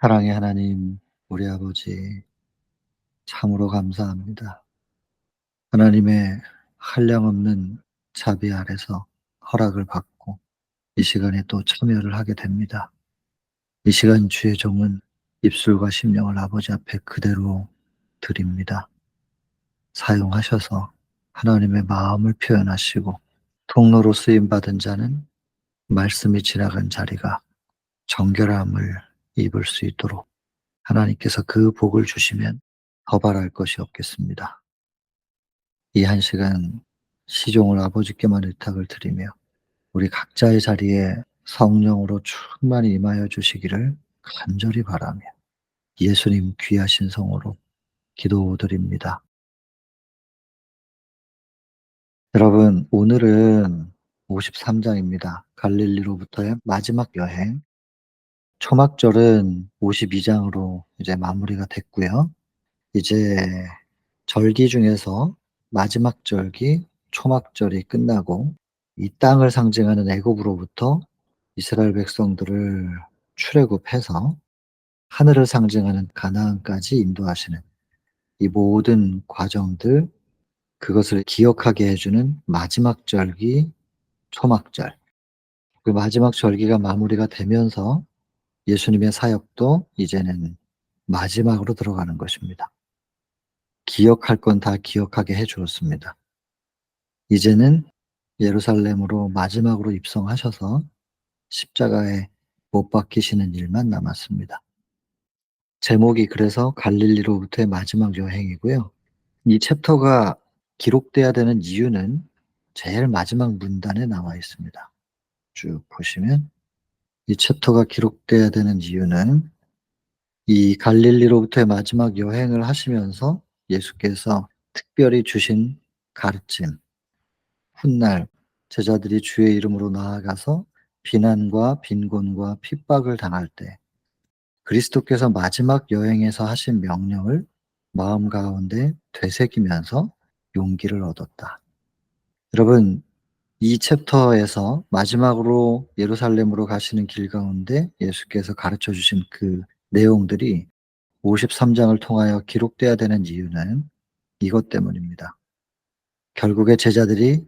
사랑의 하나님, 우리 아버지, 참으로 감사합니다. 하나님의 한량없는 자비 아래서 허락을 받고 이 시간에 또 참여를 하게 됩니다. 이 시간 주의 종은 입술과 심령을 아버지 앞에 그대로 드립니다. 사용하셔서 하나님의 마음을 표현하시고 통로로 쓰임받은 자는 말씀이 지나간 자리가 정결함을 입을 수 있도록 하나님께서 그 복을 주시면 더 바랄 것이 없겠습니다. 이 한 시간 시종을 아버지께만 의탁을 드리며 우리 각자의 자리에 성령으로 충만히 임하여 주시기를 간절히 바라며 예수님 귀하신 성으로 기도드립니다. 여러분, 오늘은 53장입니다. 갈릴리로부터의 마지막 여행. 초막절은 52장으로 이제 마무리가 됐고요. 이제 절기 중에서 마지막 절기 초막절이 끝나고 이 땅을 상징하는 애굽으로부터 이스라엘 백성들을 출애굽해서 하늘을 상징하는 가나안까지 인도하시는 이 모든 과정들, 그것을 기억하게 해 주는 마지막 절기 초막절. 그 마지막 절기가 마무리가 되면서 예수님의 사역도 이제는 마지막으로 들어가는 것입니다. 기억할 건 다 기억하게 해 주었습니다. 이제는 예루살렘으로 마지막으로 입성하셔서 십자가에 못 박히시는 일만 남았습니다. 제목이 그래서 갈릴리로부터의 마지막 여행이고요. 이 챕터가 기록돼야 되는 이유는 제일 마지막 문단에 나와 있습니다. 쭉 보시면 이 챕터가 기록돼야 되는 이유는 이 갈릴리로부터의 마지막 여행을 하시면서 예수께서 특별히 주신 가르침, 훗날 제자들이 주의 이름으로 나아가서 비난과 빈곤과 핍박을 당할 때 그리스도께서 마지막 여행에서 하신 명령을 마음 가운데 되새기면서 용기를 얻었다. 여러분, 이 챕터에서 마지막으로 예루살렘으로 가시는 길 가운데 예수께서 가르쳐 주신 그 내용들이 53장을 통하여 기록돼야 되는 이유는 이것 때문입니다. 결국에 제자들이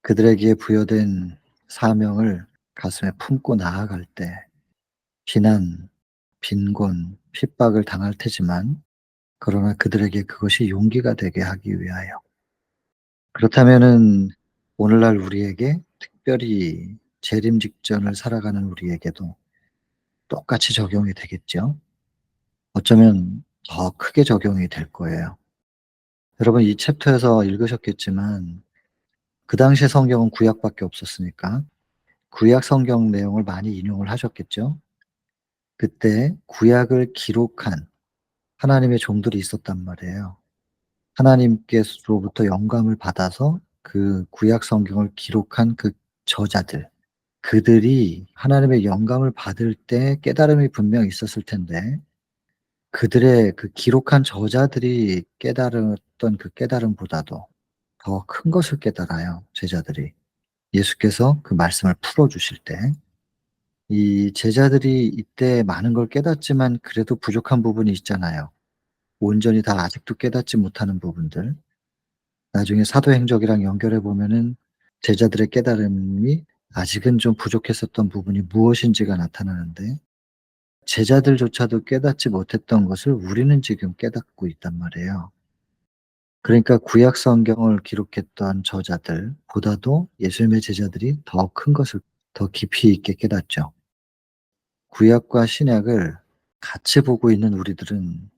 그들에게 부여된 사명을 가슴에 품고 나아갈 때 비난, 빈곤, 핍박을 당할 테지만 그러나 그들에게 그것이 용기가 되게 하기 위하여. 그렇다면은 오늘날 우리에게 특별히 재림 직전을 살아가는 우리에게도 똑같이 적용이 되겠죠. 어쩌면 더 크게 적용이 될 거예요. 여러분, 이 챕터에서 읽으셨겠지만 그 당시에 성경은 구약밖에 없었으니까 구약 성경 내용을 많이 인용을 하셨겠죠. 그때 구약을 기록한 하나님의 종들이 있었단 말이에요. 하나님께로부터 영감을 받아서 그 구약 성경을 기록한 그 저자들, 그들이 하나님의 영감을 받을 때 깨달음이 분명 있었을 텐데 그들의 그 기록한 저자들이 깨달았던 그 깨달음보다도 더 큰 것을 깨달아요, 제자들이. 예수께서 그 말씀을 풀어 주실 때. 이 제자들이 이때 많은 걸 깨닫지만 그래도 부족한 부분이 있잖아요. 온전히 다 아직도 깨닫지 못하는 부분들. 나중에 사도행적이랑 연결해 보면은 제자들의 깨달음이 아직은 좀 부족했었던 부분이 무엇인지가 나타나는데 제자들조차도 깨닫지 못했던 것을 우리는 지금 깨닫고 있단 말이에요. 그러니까 구약 성경을 기록했던 저자들보다도 예수님의 제자들이 더 큰 것을 더 깊이 있게 깨닫죠. 구약과 신약을 같이 보고 있는 우리들은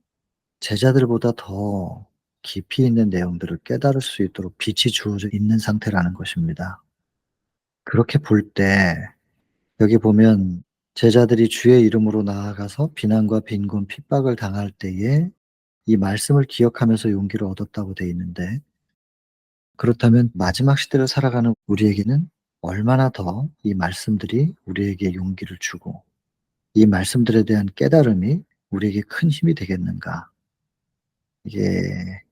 제자들보다 더 깊이 있는 내용들을 깨달을 수 있도록 빛이 주어져 있는 상태라는 것입니다. 그렇게 볼 때 여기 보면 제자들이 주의 이름으로 나아가서 비난과 빈곤 핍박을 당할 때에 이 말씀을 기억하면서 용기를 얻었다고 돼 있는데 그렇다면 마지막 시대를 살아가는 우리에게는 얼마나 더 이 말씀들이 우리에게 용기를 주고 이 말씀들에 대한 깨달음이 우리에게 큰 힘이 되겠는가. 이게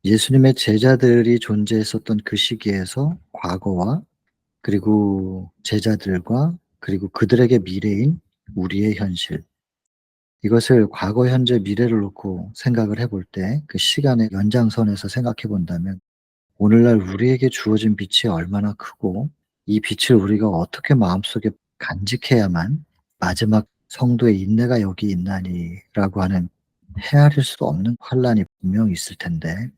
예수님의 제자들이 존재했었던 그 시기에서 과거와 그리고 제자들과 그리고 그들에게 미래인 우리의 현실, 이것을 과거, 현재, 미래를 놓고 생각을 해볼 때 그 시간의 연장선에서 생각해 본다면 오늘날 우리에게 주어진 빛이 얼마나 크고 이 빛을 우리가 어떻게 마음속에 간직해야만 마지막 성도의 인내가 여기 있나니라고 하는 헤아릴 수 없는 환란이 분명히 있을 텐데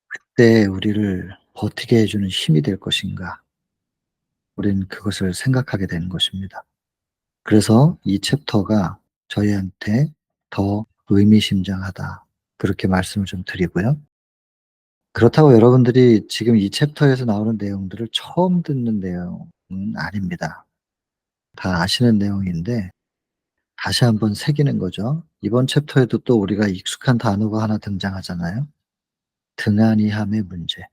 그때 우리를 버티게 해 주는 힘이 될 것인가? 우리는 그것을 생각하게 되는 것입니다. 그래서 이 챕터가 저희한테 더 의미심장하다. 그렇게 말씀을 좀 드리고요. 그렇다고 여러분들이 지금 이 챕터에서 나오는 내용들을 처음 듣는 내용은 아닙니다. 다 아시는 내용인데 다시 한번 새기는 거죠. 이번 챕터에도 또 우리가 익숙한 단어가 하나 등장하잖아요. 등한히함의 문제.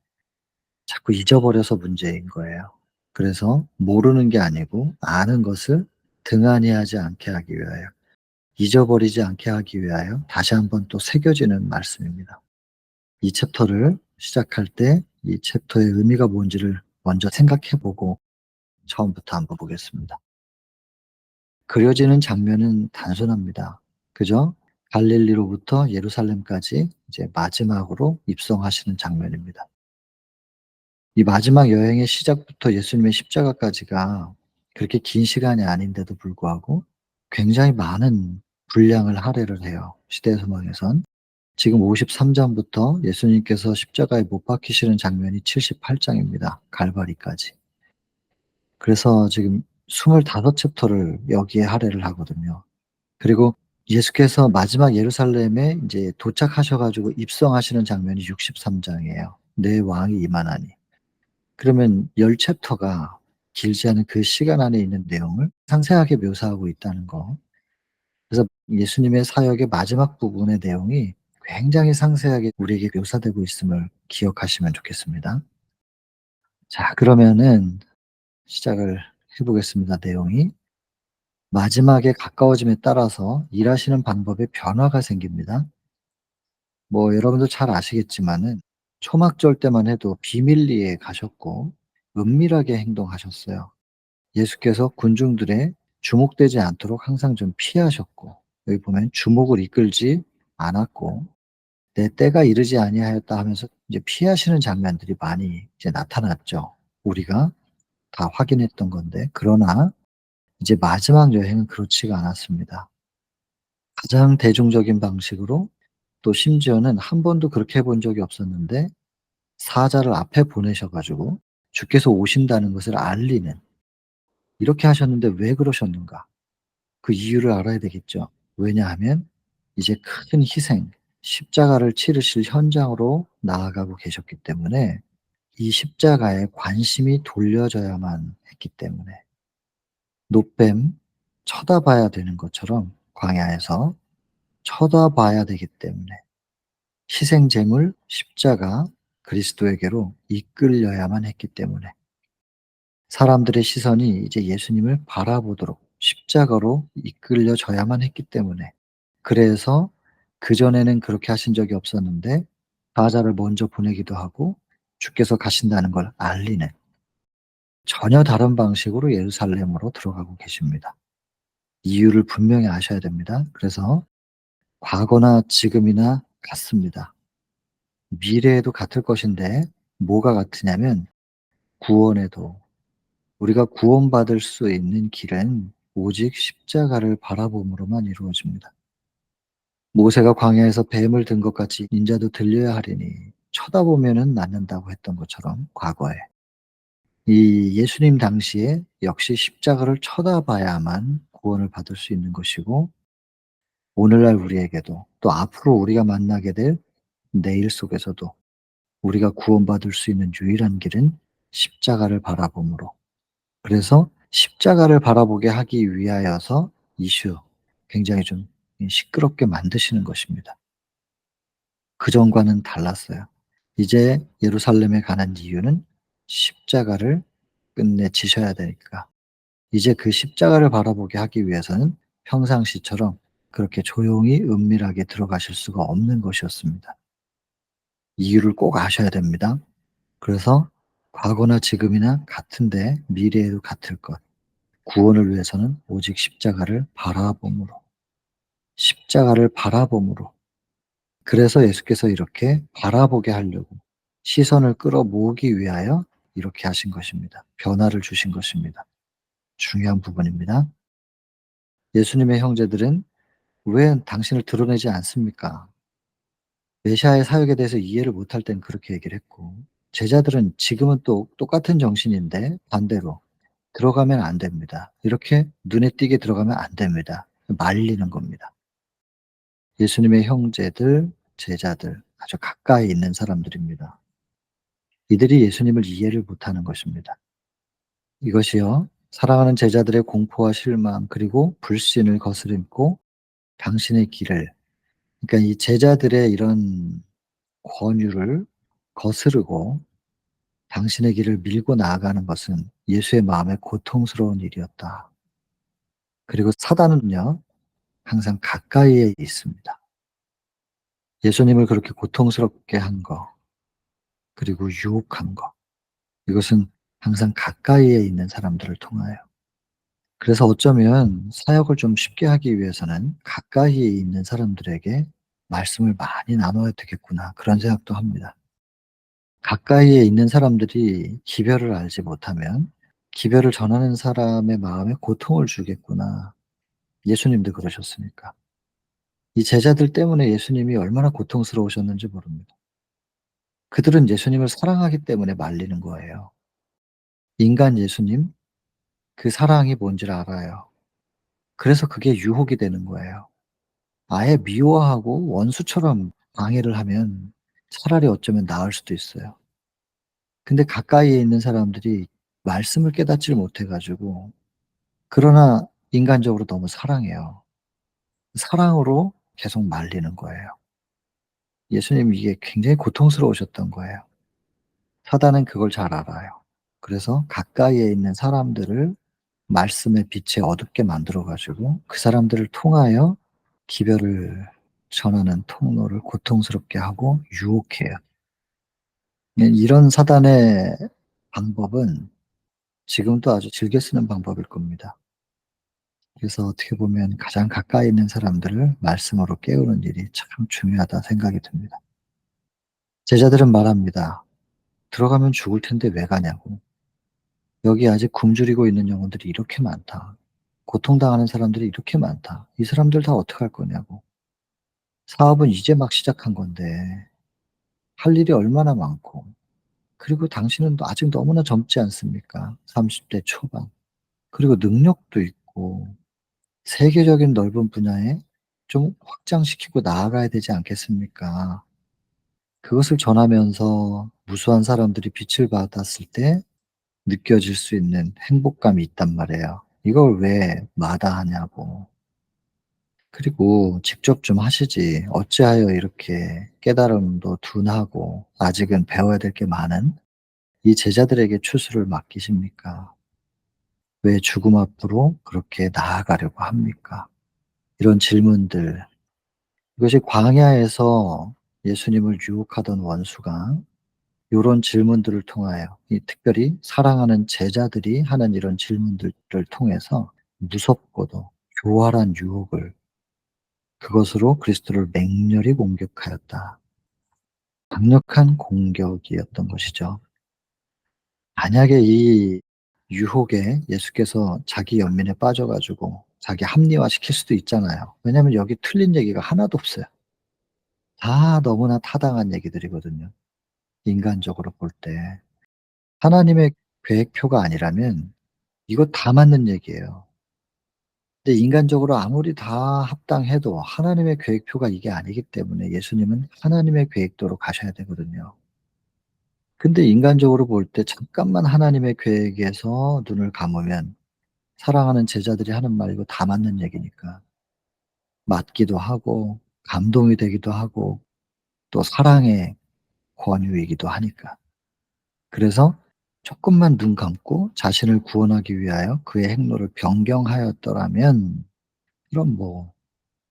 자꾸 잊어버려서 문제인 거예요. 그래서 모르는 게 아니고 아는 것을 등한히하지 않게 하기 위하여, 잊어버리지 않게 하기 위하여 다시 한번 또 새겨지는 말씀입니다. 이 챕터를 시작할 때 이 챕터의 의미가 뭔지를 먼저 생각해 보고 처음부터 한번 보겠습니다. 그려지는 장면은 단순합니다. 그죠? 갈릴리로부터 예루살렘까지 이제 마지막으로 입성하시는 장면입니다. 이 마지막 여행의 시작부터 예수님의 십자가까지가 그렇게 긴 시간이 아닌데도 불구하고 굉장히 많은 분량을 할애를 해요, 시대 소망에선. 지금 53 장부터 예수님께서 십자가에 못 박히시는 장면이 78 장입니다, 갈바리까지. 그래서 지금 25 챕터를 여기에 할애를 하거든요. 그리고 예수께서 마지막 예루살렘에 인제 도착하셔 가지고 입성하시는 장면이 63 장이에요, 내 왕이 임하나니. 그러면 10 챕터가 길지 않은 그 시간 안에 있는 내용을 상세하게 묘사하고 있다는 거. 그래서 예수님의 사역의 마지막 부분의 내용이 굉장히 상세하게 우리에게 묘사되고 있음을 기억하시면 좋겠습니다. 자, 그러면은 시작을 해 보겠습니다, 내용이. 마지막에 가까워짐에 따라서 일하시는 방법에 변화가 생깁니다. 뭐 여러분도 잘 아시겠지만은 초막절 때만 해도 비밀리에 가셨고 은밀하게 행동하셨어요. 예수께서 군중들의 주목되지 않도록 항상 좀 피하셨고, 여기 보면 주목을 이끌지 않았고 "내 때가 이르지 아니하였다." 하면서 이제 피하시는 장면들이 많이 이제 나타났죠. 우리가 다 확인했던 건데, 그러나 이제 마지막 여행은 그렇지가 않았습니다. 가장 대중적인 방식으로, 또 심지어는 한 번도 그렇게 해본 적이 없었는데 사자를 앞에 보내셔 가지고 주께서 오신다는 것을 알리는, 이렇게 하셨는데 왜 그러셨는가? 그 이유를 알아야 되겠죠. 왜냐하면 이제 큰 희생, 십자가를 치르실 현장으로 나아가고 계셨기 때문에 이 십자가에 관심이 돌려져야만 했기 때문에, 노뱀 쳐다봐야 되는 것처럼 광야에서 쳐다봐야 되기 때문에, 희생 제물 십자가 그리스도에게로 이끌려야만 했기 때문에, 사람들의 시선이 이제 예수님을 바라보도록 십자가로 이끌려져야만 했기 때문에, 그래서 그전에는 그렇게 하신 적이 없었는데 사자를 먼저 보내기도 하고 주께서 가신다는 걸 알리는, 전혀 다른 방식으로 예루살렘으로 들어가고 계십니다. 이유를 분명히 아셔야 됩니다. 그래서 과거나 지금이나 같습니다. 미래에도 같을 것인데 뭐가 같으냐면 구원에도, 우리가 구원받을 수 있는 길은 오직 십자가를 바라봄으로만 이루어집니다. 모세가 광야에서 뱀을 든 것 같이 인자도 들려야 하리니 쳐다보면은 낫는다고 했던 것처럼, 과거에 이 예수님 당시에 역시 십자가를 쳐다봐야만 구원을 받을 수 있는 것이고, 오늘날 우리에게도, 또 앞으로 우리가 만나게 될 내일 속에서도 우리가 구원받을 수 있는 유일한 길은 십자가를 바라봄으로, 그래서 십자가를 바라보게 하기 위하여서 이슈 굉장히 좀 시끄럽게 만드시는 것입니다. 그전과는 달랐어요. 이제 예루살렘에 가는 이유는 십자가를 끝내 지셔야 되니까. 이제 그 십자가를 바라보게 하기 위해서는 평상시처럼 그렇게 조용히 은밀하게 들어가실 수가 없는 것이었습니다. 이유를 꼭 아셔야 됩니다. 그래서 과거나 지금이나 같은데 미래에도 같을 것. 구원을 위해서는 오직 십자가를 바라봄으로. 십자가를 바라봄으로. 그래서 예수께서 이렇게 바라보게 하려고 시선을 끌어모으기 위하여 이렇게 하신 것입니다. 변화를 주신 것입니다. 중요한 부분입니다. 예수님의 형제들은 "왜 당신을 드러내지 않습니까?" 메시아의 사역에 대해서 이해를 못할 땐 그렇게 얘기를 했고, 제자들은 지금은 또 똑같은 정신인데 반대로 "들어가면 안 됩니다. 이렇게 눈에 띄게 들어가면 안 됩니다." 말리는 겁니다. 예수님의 형제들, 제자들, 아주 가까이 있는 사람들입니다. 이들이 예수님을 이해를 못하는 것입니다. 이것이요, 사랑하는 제자들의 공포와 실망 그리고 불신을 거스름고 당신의 길을, 그러니까 이 제자들의 이런 권유를 거스르고 당신의 길을 밀고 나아가는 것은 예수의 마음에 고통스러운 일이었다. 그리고 사단은요, 항상 가까이에 있습니다. 예수님을 그렇게 고통스럽게 한 거, 그리고 유혹한 거, 이것은 항상 가까이에 있는 사람들을 통하여. 그래서 어쩌면 사역을 좀 쉽게 하기 위해서는 '가까이에 있는 사람들에게 말씀을 많이 나눠야 되겠구나.' 그런 생각도 합니다. 가까이에 있는 사람들이 기별을 알지 못하면 '기별을 전하는 사람의 마음에 고통을 주겠구나.' 예수님도 그러셨으니까. 이 제자들 때문에 예수님이 얼마나 고통스러우셨는지 모릅니다. 그들은 예수님을 사랑하기 때문에 말리는 거예요. 인간 예수님, 그 사랑이 뭔지를 알아요. 그래서 그게 유혹이 되는 거예요. 아예 미워하고 원수처럼 방해를 하면 차라리 어쩌면 나을 수도 있어요. 근데 가까이에 있는 사람들이 말씀을 깨닫지를 못해 가지고, 그러나 인간적으로 너무 사랑해요. 사랑으로 계속 말리는 거예요. 예수님이 이게 굉장히 고통스러우셨던 거예요. 사단은 그걸 잘 알아요. 그래서 가까이에 있는 사람들을 말씀의 빛에 어둡게 만들어 가지고 그 사람들을 통하여 기별을 전하는 통로를 고통스럽게 하고 유혹해요. 이런 사단의 방법은 지금도 아주 즐겨 쓰는 방법일 겁니다. 그래서 어떻게 보면 가장 가까이 있는 사람들을 말씀으로 깨우는 일이 참 중요하다 생각이 듭니다. 제자들은 말합니다. "들어가면 죽을 텐데 왜 가냐고. 여기 아직 굶주리고 있는 영혼들이 이렇게 많다. 고통당하는 사람들이 이렇게 많다. 이 사람들 다 어떡할 거냐고. 사업은 이제 막 시작한 건데 할 일이 얼마나 많고, 그리고 당신은 아직 너무나 젊지 않습니까? 30대 초반. 그리고 능력도 있고 세계적인 넓은 분야에 좀 확장시키고 나아가야 되지 않겠습니까? 그것을 전하면서 무수한 사람들이 빛을 받았을 때 느껴질 수 있는 행복감이 있단 말이에요. 이걸 왜 마다하냐고. 그리고 직접 좀 하시지. 어찌하여 이렇게 깨달음도 둔하고 아직은 배워야 될 게 많은 이 제자들에게 추수를 맡기십니까? 왜 죽음 앞으로 그렇게 나아가려고 합니까? 이런 질문들. 이것이 광야에서 예수님을 유혹하던 원수가 요런 질문들을 통하여, 이 특별히 사랑하는 제자들이 하는 이런 질문들을 통해서 무섭고도 교활한 유혹을, 그것으로 그리스도를 맹렬히 공격하였다. 강력한 공격이었던 것이죠. 만약에 이 유혹에 예수께서 자기 연민에 빠져 가지고 자기 합리화시킬 수도 있잖아요. 왜냐하면 여기 틀린 얘기가 하나도 없어요. 다 너무나 타당한 얘기들이거든요, 인간적으로 볼 때. 하나님의 계획표가 아니라면 이거 다 맞는 얘기예요. 근데 인간적으로 아무리 다 합당해도 하나님의 계획표가 이게 아니기 때문에 예수님은 하나님의 계획대로 가셔야 되거든요. 근데 인간적으로 볼 때 잠깐만 하나님의 계획에서 눈을 감으면 사랑하는 제자들이 하는 말 이거 다 맞는 얘기니까 맞기도 하고 감동이 되기도 하고 또 사랑의 권유이기도 하니까. 그래서 쪼끔만 눈 감고 자신을 구원하기 위하여 그의 행로를 변경하였더라면 그럼 뭐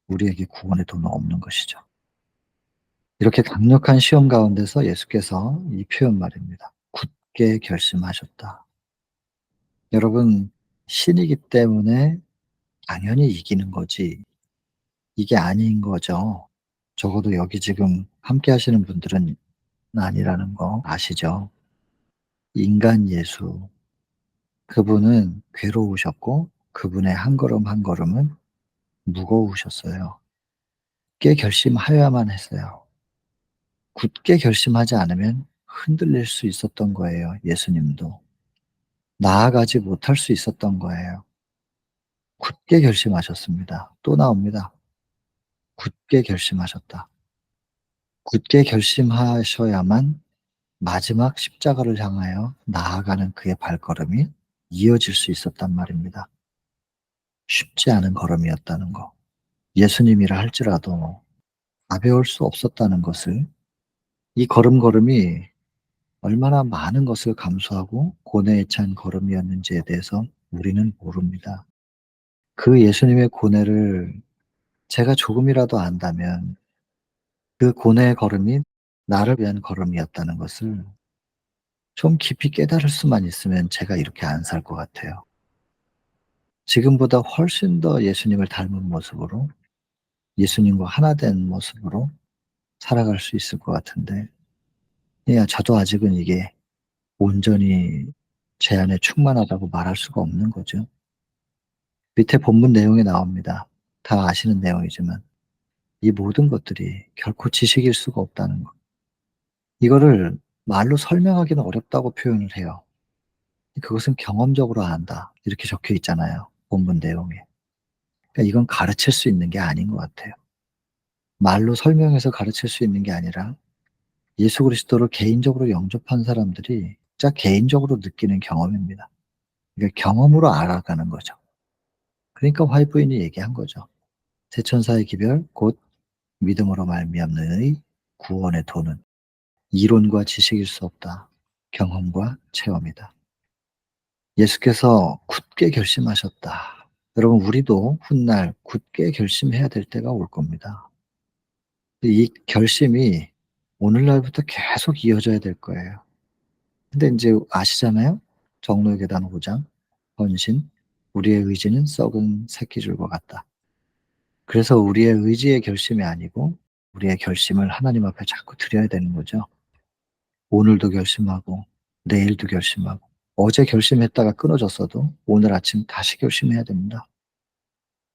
우리에게 구원의 도는 없는 것이죠. 이렇게 강력한 시험 가운데서 예수께서 이 표현 말입니다. "굳게 결심하셨다." 여러분, 신이기 때문에 당연히 이기는 거지, 이게 아닌 거죠. 적어도 여기 지금 함께 하시는 분들은 아니라는 거 아시죠? 인간 예수. 그분은 괴로우셨고 그분의 한 걸음 한 걸음은 무거우셨어요. 굳게 결심하여야만 했어요. 굳게 결심하지 않으면 흔들릴 수 있었던 거예요, 예수님도. 나아가지 못할 수 있었던 거예요. 굳게 결심하셨습니다. 또 나옵니다. 굳게 결심하셨다. 굳게 결심하셔야만 마지막 십자가를 향하여 나아가는 그의 발걸음이 이어질 수 있었단 말입니다. 쉽지 않은 걸음이었다는 거. 예수님이라 할지라도 가벼울 수 없었다는 것을, 이 걸음걸음이 얼마나 많은 것을 감수하고 고뇌에 찬 걸음이었는지에 대해서 우리는 모릅니다. 그 예수님의 고뇌를 제가 조금이라도 안다면 그 고뇌의 걸음이 나를 위한 걸음이었다는 것을 좀 깊이 깨달을 수만 있으면 제가 이렇게 안 살 것 같아요. 지금보다 훨씬 더 예수님을 닮은 모습으로, 예수님과 하나 된 모습으로 살아갈 수 있을 것 같은데, 예, 저도 아직은 이게 온전히 제 안에 충만하다고 말할 수가 없는 거죠. 밑에 본문 내용에 나옵니다. 다 아시는 내용이지만 이 모든 것들이 결코 지식일 수가 없다는 것. 이거를 말로 설명하기는 어렵다고 표현을 해요. 그것은 경험적으로 안다. 이렇게 적혀 있잖아요, 본문 내용에. 그러니까 이건 가르칠 수 있는 게 아닌 것 같아요. 말로 설명해서 가르칠 수 있는 게 아니라 예수 그리스도를 개인적으로 영접한 사람들이 진짜 개인적으로 느끼는 경험입니다. 그러니까 경험으로 알아가는 거죠. 그러니까 화이부인이 얘기한 거죠. 세천사의 기별 곧 믿음으로 말미암는 의 구원의 도는 이론과 지식일 수 없다. 경험과 체험이다. 예수께서 굳게 결심하셨다. 여러분, 우리도 훗날 굳게 결심해야 될 때가 올 겁니다. 이 결심이 오늘날부터 계속 이어져야 될 거예요. 근데 인제 아시잖아요. 정로의 계단 5 장, 헌신, 우리의 의지는 썩은 새끼줄과 같다. 그래서 우리의 의지의 결심이 아니고 우리의 결심을 하나님 앞에 자꾸 드려야 되는 거죠. 오늘도 결심하고 내일도 결심하고, 어제 결심했다가 끊어졌어도 오늘 아침 다시 결심해야 됩니다.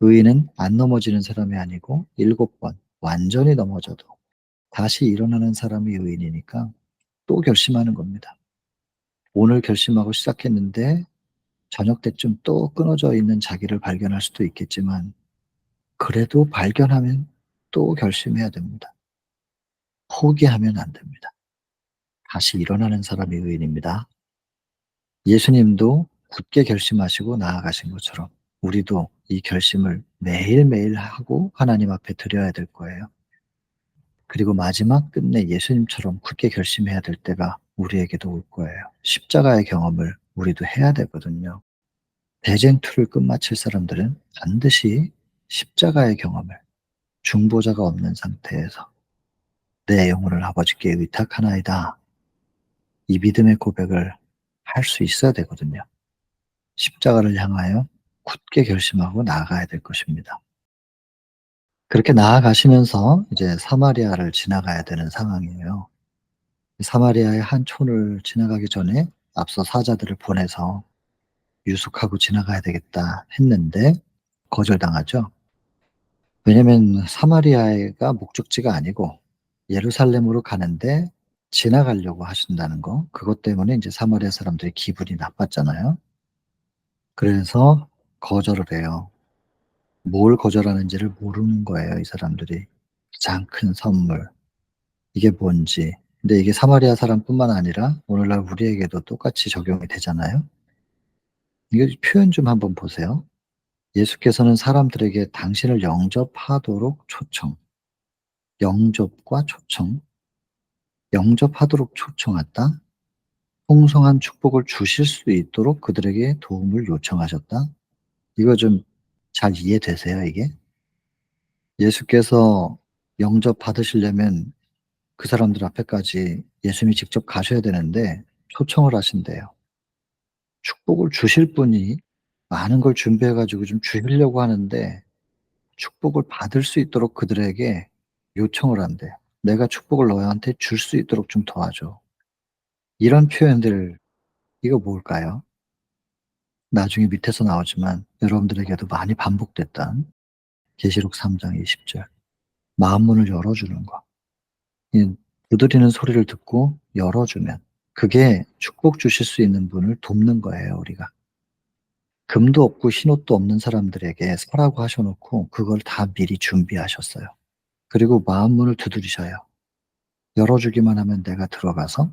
의인은 안 넘어지는 사람이 아니고 7번 완전히 넘어져도 다시 일어나는 사람이 의인이니까 또 결심하는 겁니다. 오늘 결심하고 시작했는데 저녁 때쯤 또 끊어져 있는 자기를 발견할 수도 있겠지만, 그래도 발견하면 또 결심해야 됩니다. 포기하면 안 됩니다. 다시 일어나는 사람이 의인입니다. 예수님도 굳게 결심하시고 나아가신 것처럼 우리도 이 결심을 매일매일 하고 하나님 앞에 드려야 될 거예요. 그리고 마지막 끝내 예수님처럼 굳게 결심해야 될 때가 우리에게도 올 거예요. 십자가의 경험을 우리도 해야 되거든요. 대쟁투를 끝마칠 사람들은 반드시 십자가의 경험을, 중보자가 없는 상태에서 내 영혼을 아버지께 의탁하나이다, 이 믿음의 고백을 할 수 있어야 되거든요. 십자가를 향하여 굳게 결심하고 나아가야 될 것입니다. 그렇게 나아가시면서 이제 사마리아를 지나가야 되는 상황이에요. 사마리아의 한 촌을 지나가기 전에 앞서 사자들을 보내서 유숙하고 지나가야 되겠다 했는데 거절당하죠. 왜냐면 사마리아가 목적지가 아니고 예루살렘으로 가는데 지나가려고 하신다는 거, 그것 때문에 인제 사마리아 사람들이 기분이 나빴잖아요. 그래서 거절을 해요. 뭘 거절하는지를 모르는 거예요, 이 사람들이. 가장 큰 선물, 이게 뭔지. 근데 이게 사마리아 사람뿐만 아니라 오늘날 우리에게도 똑같이 적용이 되잖아요. 이게 표현 좀 한번 보세요. 예수께서는 사람들에게 당신을 영접하도록 초청, 영접과 초청, 영접하도록 초청했다. 풍성한 축복을 주실 수 있도록 그들에게 도움을 요청하셨다. 이거 좀 잘 이해되세요, 이게? 예수께서 영접받으시려면 그 사람들 앞에까지 예수님이 직접 가셔야 되는데 초청을 하신대요. 축복을 주실 분이 많은 걸 준비해 가지고 좀 주시려고 하는데 축복을 받을 수 있도록 그들에게 요청을 한대요. "내가 축복을 너희한테 줄 수 있도록 좀 도와줘." 이런 표현들, 이거 뭘까요? 나중에 밑에서 나오지만 여러분들에게도 많이 반복됐던 계시록 3장 20 절, 마음 문을 열어 주는 거. 이 두드리는 소리를 듣고 열어 주면 그게 축복 주실 수 있는 분을 돕는 거예요, 우리가. 금도 없고 흰옷도 없는 사람들에게 서라고 하셔 놓고 그걸 다 미리 준비하셨어요. 그리고 마음 문을 두드리셔요. 열어 주기만 하면 내가 들어가서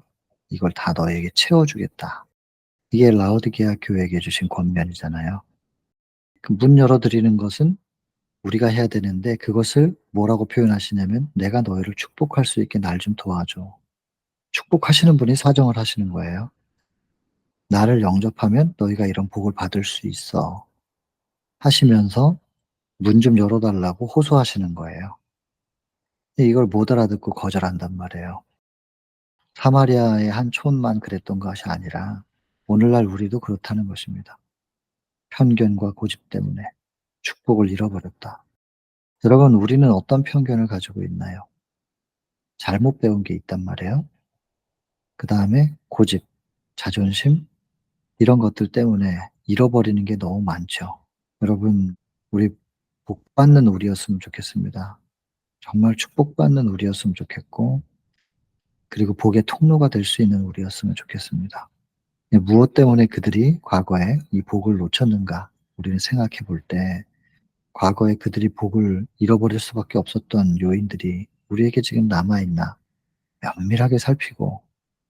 이걸 다 너에게 채워 주겠다. 이게 라오디게아 교회에게 주신 권면이잖아요. 그 문 열어 드리는 것은 우리가 해야 되는데, 그것을 뭐라고 표현하시냐면 "내가 너희를 축복할 수 있게 날 좀 도와줘." 축복하시는 분이 사정을 하시는 거예요. "나를 영접하면 너희가 이런 복을 받을 수 있어." 하시면서 문 좀 열어 달라고 호소하시는 거예요. 근데 이걸 못 알아듣고 거절한단 말이에요. 사마리아의 한 촌만 그랬던 것이 아니라 오늘날 우리도 그렇다는 것입니다. 편견과 고집 때문에 축복을 잃어버렸다. 여러분, 우리는 어떤 편견을 가지고 있나요? 잘못 배운 게 있단 말이에요. 그다음에 고집, 자존심, 이런 것들 때문에 잃어버리는 게 너무 많죠. 여러분, 우리 복 받는 우리였으면 좋겠습니다. 정말 축복받는 우리였으면 좋겠고, 그리고 복의 통로가 될 수 있는 우리였으면 좋겠습니다. 무엇 때문에 그들이 과거에 이 복을 놓쳤는가, 우리는 생각해 볼 때 과거에 그들이 복을 잃어버릴 수밖에 없었던 요인들이 우리에게 지금 남아 있나 면밀하게 살피고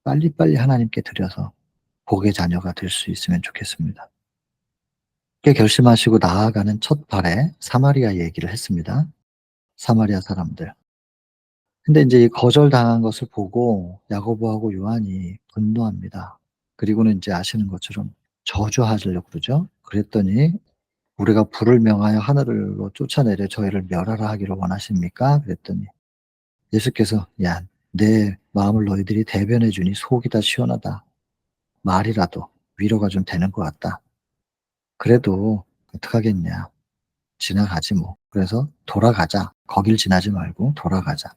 빨리빨리 하나님께 드려서 복의 자녀가 될 수 있으면 좋겠습니다. 쉽게 결심하시고 나아가는 첫 발에 사마리아 얘기를 했습니다. 사마리아 사람들. 근데 인제 이 거절당한 것을 보고 야고보하고 요한이 분노합니다. 그리고는 인제 아시는 것처럼 저주하시려고 그러죠. 그랬더니 "우리가 불을 명하여 하늘로 쫓아내려 저희를 멸하라 하기를 원하십니까?" 그랬더니 예수께서 "야, 내 마음을 너희들이 대변해 주니 속이 다 시원하다. 말이라도 위로가 좀 되는 것 같다. 그래도 어떡하겠냐. 지나가지 뭐. 그래서 돌아가자. 거길 지나지 말고 돌아가자.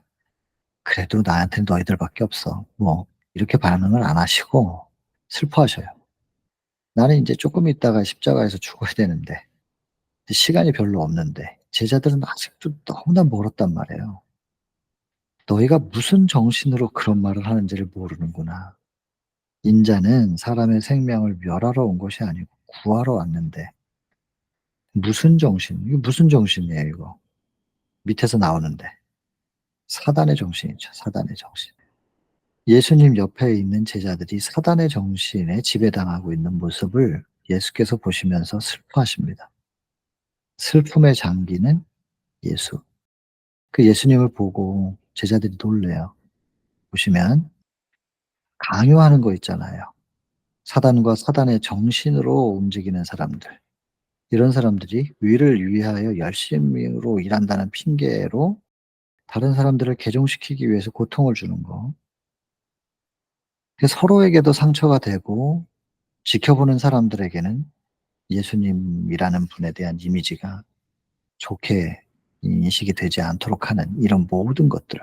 그래도 나한테는 너희들밖에 없어." 뭐 이렇게 반응을 안 하시고 슬퍼하셔요. 나는 인제 쪼끔 있다가 십자가에서 죽어야 되는데, 시간이 별로 없는데 제자들은 아직도 너무나 멀었단 말이에요. "너희가 무슨 정신으로 그런 말을 하는지를 모르는구나. 인자는 사람의 생명을 멸하러 온 것이 아니고 구하러 왔는데." 무슨 정신, 이거 무슨 정신이에요 이거. 밑에서 나오는데. 사단의 정신이죠, 사단의 정신. 예수님 옆에 있는 제자들이 사단의 정신에 지배당하고 있는 모습을 예수께서 보시면서 슬퍼하십니다. 슬픔의 장기는 예수. 그 예수님을 보고 제자들이 놀래요. 보시면 강요하는 거 있잖아요. 사단과 사단의 정신으로 움직이는 사람들. 이런 사람들이 위를 위하여 열심히로 일한다는 핑계로 다른 사람들을 개종시키기 위해서 고통을 주는 거. 그 서로에게도 상처가 되고 지켜보는 사람들에게는 예수님이라는 분에 대한 이미지가 좋게 인식이 되지 않도록 하는 이런 모든 것들.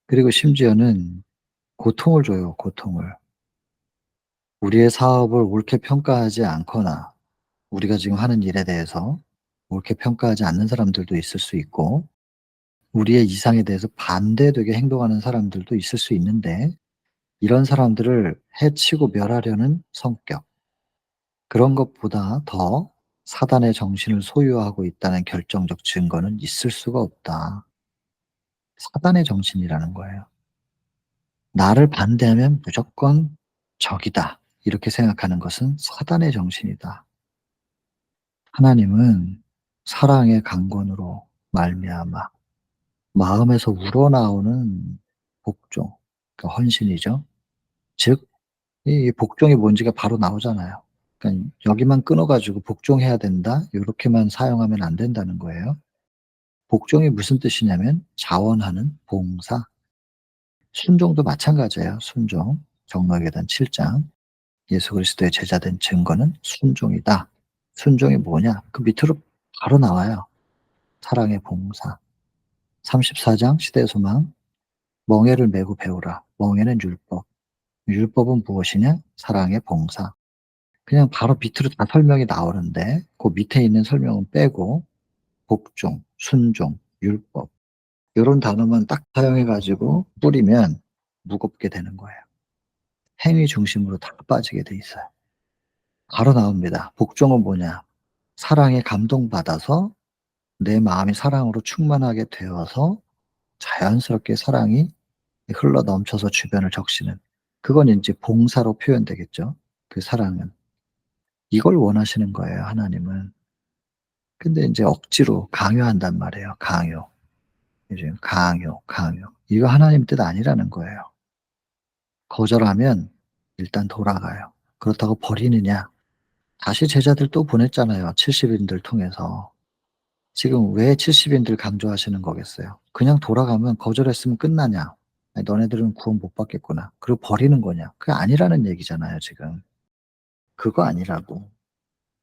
그리고 심지어는 고통을 줘요, 고통을. 우리의 사업을 옳게 평가하지 않거나 우리가 지금 하는 일에 대해서 옳게 평가하지 않는 사람들도 있을 수 있고, 우리의 이상에 대해서 반대되게 행동하는 사람들도 있을 수 있는데, 이런 사람들을 해치고 멸하려는 성격, 그런 것보다 더 사단의 정신을 소유하고 있다는 결정적 증거는 있을 수가 없다. 사단의 정신이라는 거예요. 나를 반대하면 무조건 적이다, 이렇게 생각하는 것은 사단의 정신이다. 하나님은 사랑의 강권으로 말미암아 마음에서 우러나오는 복종, 그러니까 헌신이죠. 즉 이 복종이 뭔지가 바로 나오잖아요. 그러니까 여기만 끊어 가지고 "복종해야 된다." 요렇게만 사용하면 안 된다는 거예요. 복종이 무슨 뜻이냐면 자원하는 봉사. 순종도 마찬가지예요, 순종. 적막에단 7 장. 예수 그리스도의 제자 된 증거는 순종이다. 순종이 뭐냐? 그 밑으로 바로 나와요. 사랑의 봉사. 34장 시대의 소망. 멍에를 메고 배우라. 멍에는 율법. 율법은 무엇이냐? 사랑의 봉사. 그냥 바로 밑으로 다 설명이 나오는데 그 밑에 있는 설명은 빼고 복종, 순종, 율법 요런 단어만 딱 사용해 가지고 뿌리면 무겁게 되는 거예요. 행위 중심으로 다 빠지게 돼 있어요. 바로 나옵니다. 복종은 뭐냐? 사랑에 감동받아서 내 마음이 사랑으로 충만하게 되어서 자연스럽게 사랑이 흘러넘쳐서 주변을 적시는, 그건 인제 봉사로 표현되겠죠, 그 사랑은. 이걸 원하시는 거예요, 하나님은. 근데 인제 억지로 강요한단 말이에요, 강요. 이제 강요, 강요. 이거 하나님 뜻 아니라는 거예요. 거절하면 일단 돌아가요. 그렇다고 버리느냐? 다시 제자들 또 보냈잖아요, 70 인들 통해서. 지금 왜 70 인들 강조하시는 거겠어요? 그냥 돌아가면 거절했으면 끝나냐? 아니 "너네들은 구원 못 받겠구나." 그리고 버리는 거냐? 그게 아니라는 얘기잖아요, 지금. 그거 아니라고.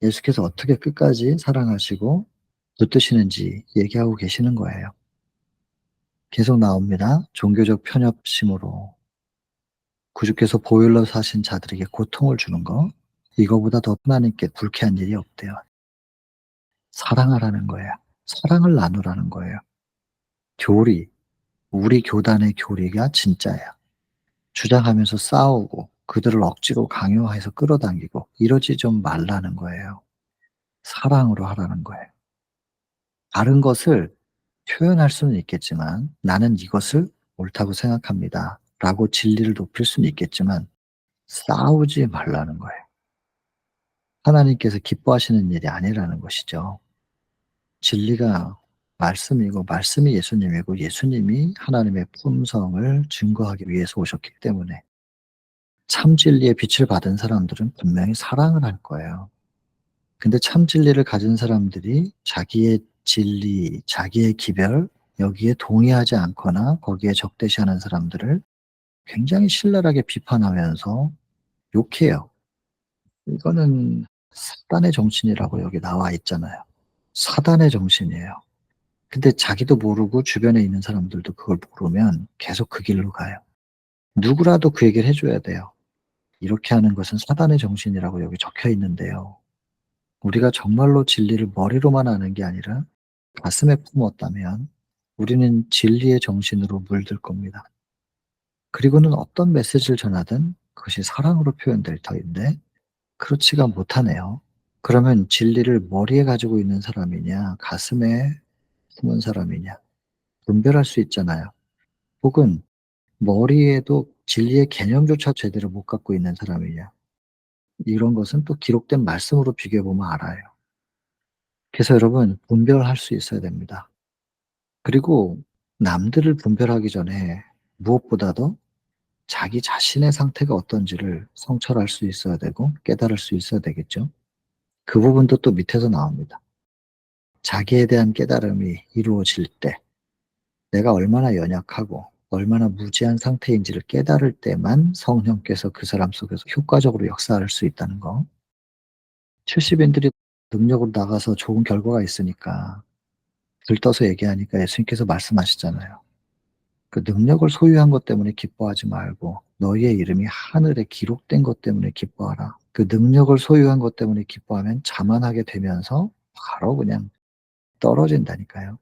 예수께서 어떻게 끝까지 사랑하시고 붙드시는지 얘기하고 계시는 거예요. 계속 나옵니다. 종교적 편협심으로 구주께서 보혈로 사신 자들에게 고통을 주는 거, 이거보다 더 하나님께 불쾌한 일이 없대요. 사랑하라는 거예요. 사랑을 나누라는 거예요. 교리, 우리 교단의 교리가 진짜야. 주장하면서 싸우고 그들을 억지로 강요해서 끌어당기고 이러지 좀 말라는 거예요. 사랑으로 하라는 거예요. 다른 것을 표현할 수는 있겠지만 "나는 이것을 옳다고 생각합니다." 라고 진리를 높일 수는 있겠지만 싸우지 말라는 거예요. 하나님께서 기뻐하시는 일이 아니라는 것이죠. 진리가 말씀이고 말씀이 예수님이고 예수님이 하나님의 품성을 증거하기 위해서 오셨기 때문에 참 진리의 빛을 받은 사람들은 분명히 사랑을 할 거예요. 근데 참 진리를 가진 사람들이 자기의 진리, 자기의 기별 여기에 동의하지 않거나 거기에 적대시하는 사람들을 굉장히 신랄하게 비판하면서 욕해요. 이거는 사단의 정신이라고 여기 나와 있잖아요. 사단의 정신이에요. 근데 자기도 모르고 주변에 있는 사람들도 그걸 모르면 계속 그 길로 가요. 누구라도 그 얘기를 해 줘야 돼요. 이렇게 하는 것은 사단의 정신이라고 여기 적혀 있는데요. 우리가 정말로 진리를 머리로만 아는 게 아니라 가슴에 품었다면 우리는 진리의 정신으로 물들 겁니다. 그리고는 어떤 메시지를 전하든 그것이 사랑으로 표현될 터인데 그렇지가 못하네요. 그러면 진리를 머리에 가지고 있는 사람이냐 가슴에 품은 사람이냐 분별할 수 있잖아요. 혹은 머리에도 진리의 개념조차 제대로 못 갖고 있는 사람이냐. 이런 것은 또 기록된 말씀으로 비교해 보면 알아요. 그래서 여러분 분별할 수 있어야 됩니다. 그리고 남들을 분별하기 전에 무엇보다도 자기 자신의 상태가 어떤지를 성찰할 수 있어야 되고 깨달을 수 있어야 되겠죠. 그 부분도 또 밑에서 나옵니다. 자기에 대한 깨달음이 이루어질 때 내가 얼마나 연약하고 얼마나 무지한 상태인지를 깨달을 때만 성령께서 그 사람 속에서 효과적으로 역사할 수 있다는 거. 70 인들이 능력으로 나가서 좋은 결과가 있으니까 들떠서 얘기하니까 예수님께서 말씀하시잖아요. 그 능력을 소유한 것 때문에 기뻐하지 말고 너희의 이름이 하늘에 기록된 것 때문에 기뻐하라. 그 능력을 소유한 것 때문에 기뻐하면 자만하게 되면서 바로 그냥 떨어진다니까요.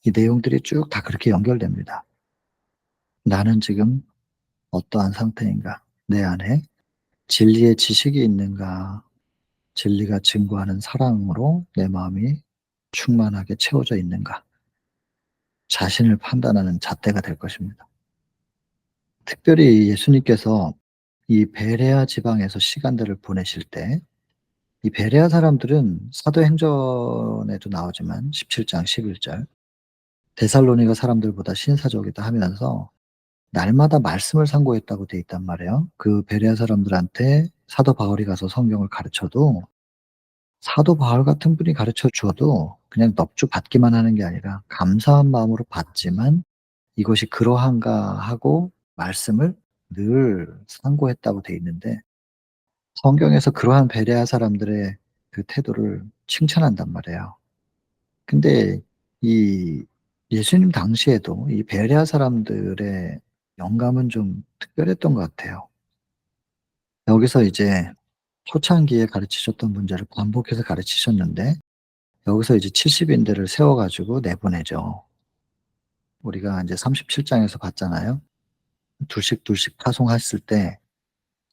이 내용들이 쭉 다 그렇게 연결됩니다. 나는 지금 어떠한 상태인가? 내 안에 진리의 지식이 있는가? 진리가 증거하는 사랑으로 내 마음이 충만하게 채워져 있는가? 자신을 판단하는 잣대가 될 것입니다. 특별히 예수님께서 이 베레아 지방에서 시간들을 보내실 때 이 베레아 사람들은 사도행전에도 나오지만 17장 11절 데살로니가 사람들보다 신사적이다 하면서 날마다 말씀을 상고했다고 돼 있단 말이에요. 그 베레아 사람들한테 사도 바울이 가서 성경을 가르쳐도 사도 바울 같은 분이 가르쳐 줘도 그냥 넙죽 받기만 하는 게 아니라 감사한 마음으로 받지만 이것이 그러한가 하고 말씀을 늘 상고했다고 돼 있는데 성경에서 그러한 베레아 사람들의 그 태도를 칭찬한단 말이에요. 근데 이 예수님 당시에도 이 베레아 사람들의 영감은 좀 특별했던 것 같아요. 여기서 이제 초창기에 가르치셨던 문제를 반복해서 가르치셨는데 여기서 이제 70 인들을 세워 가지고 내보내죠. 우리가 인제 37 장에서 봤잖아요. 둘씩 둘씩 파송했을 때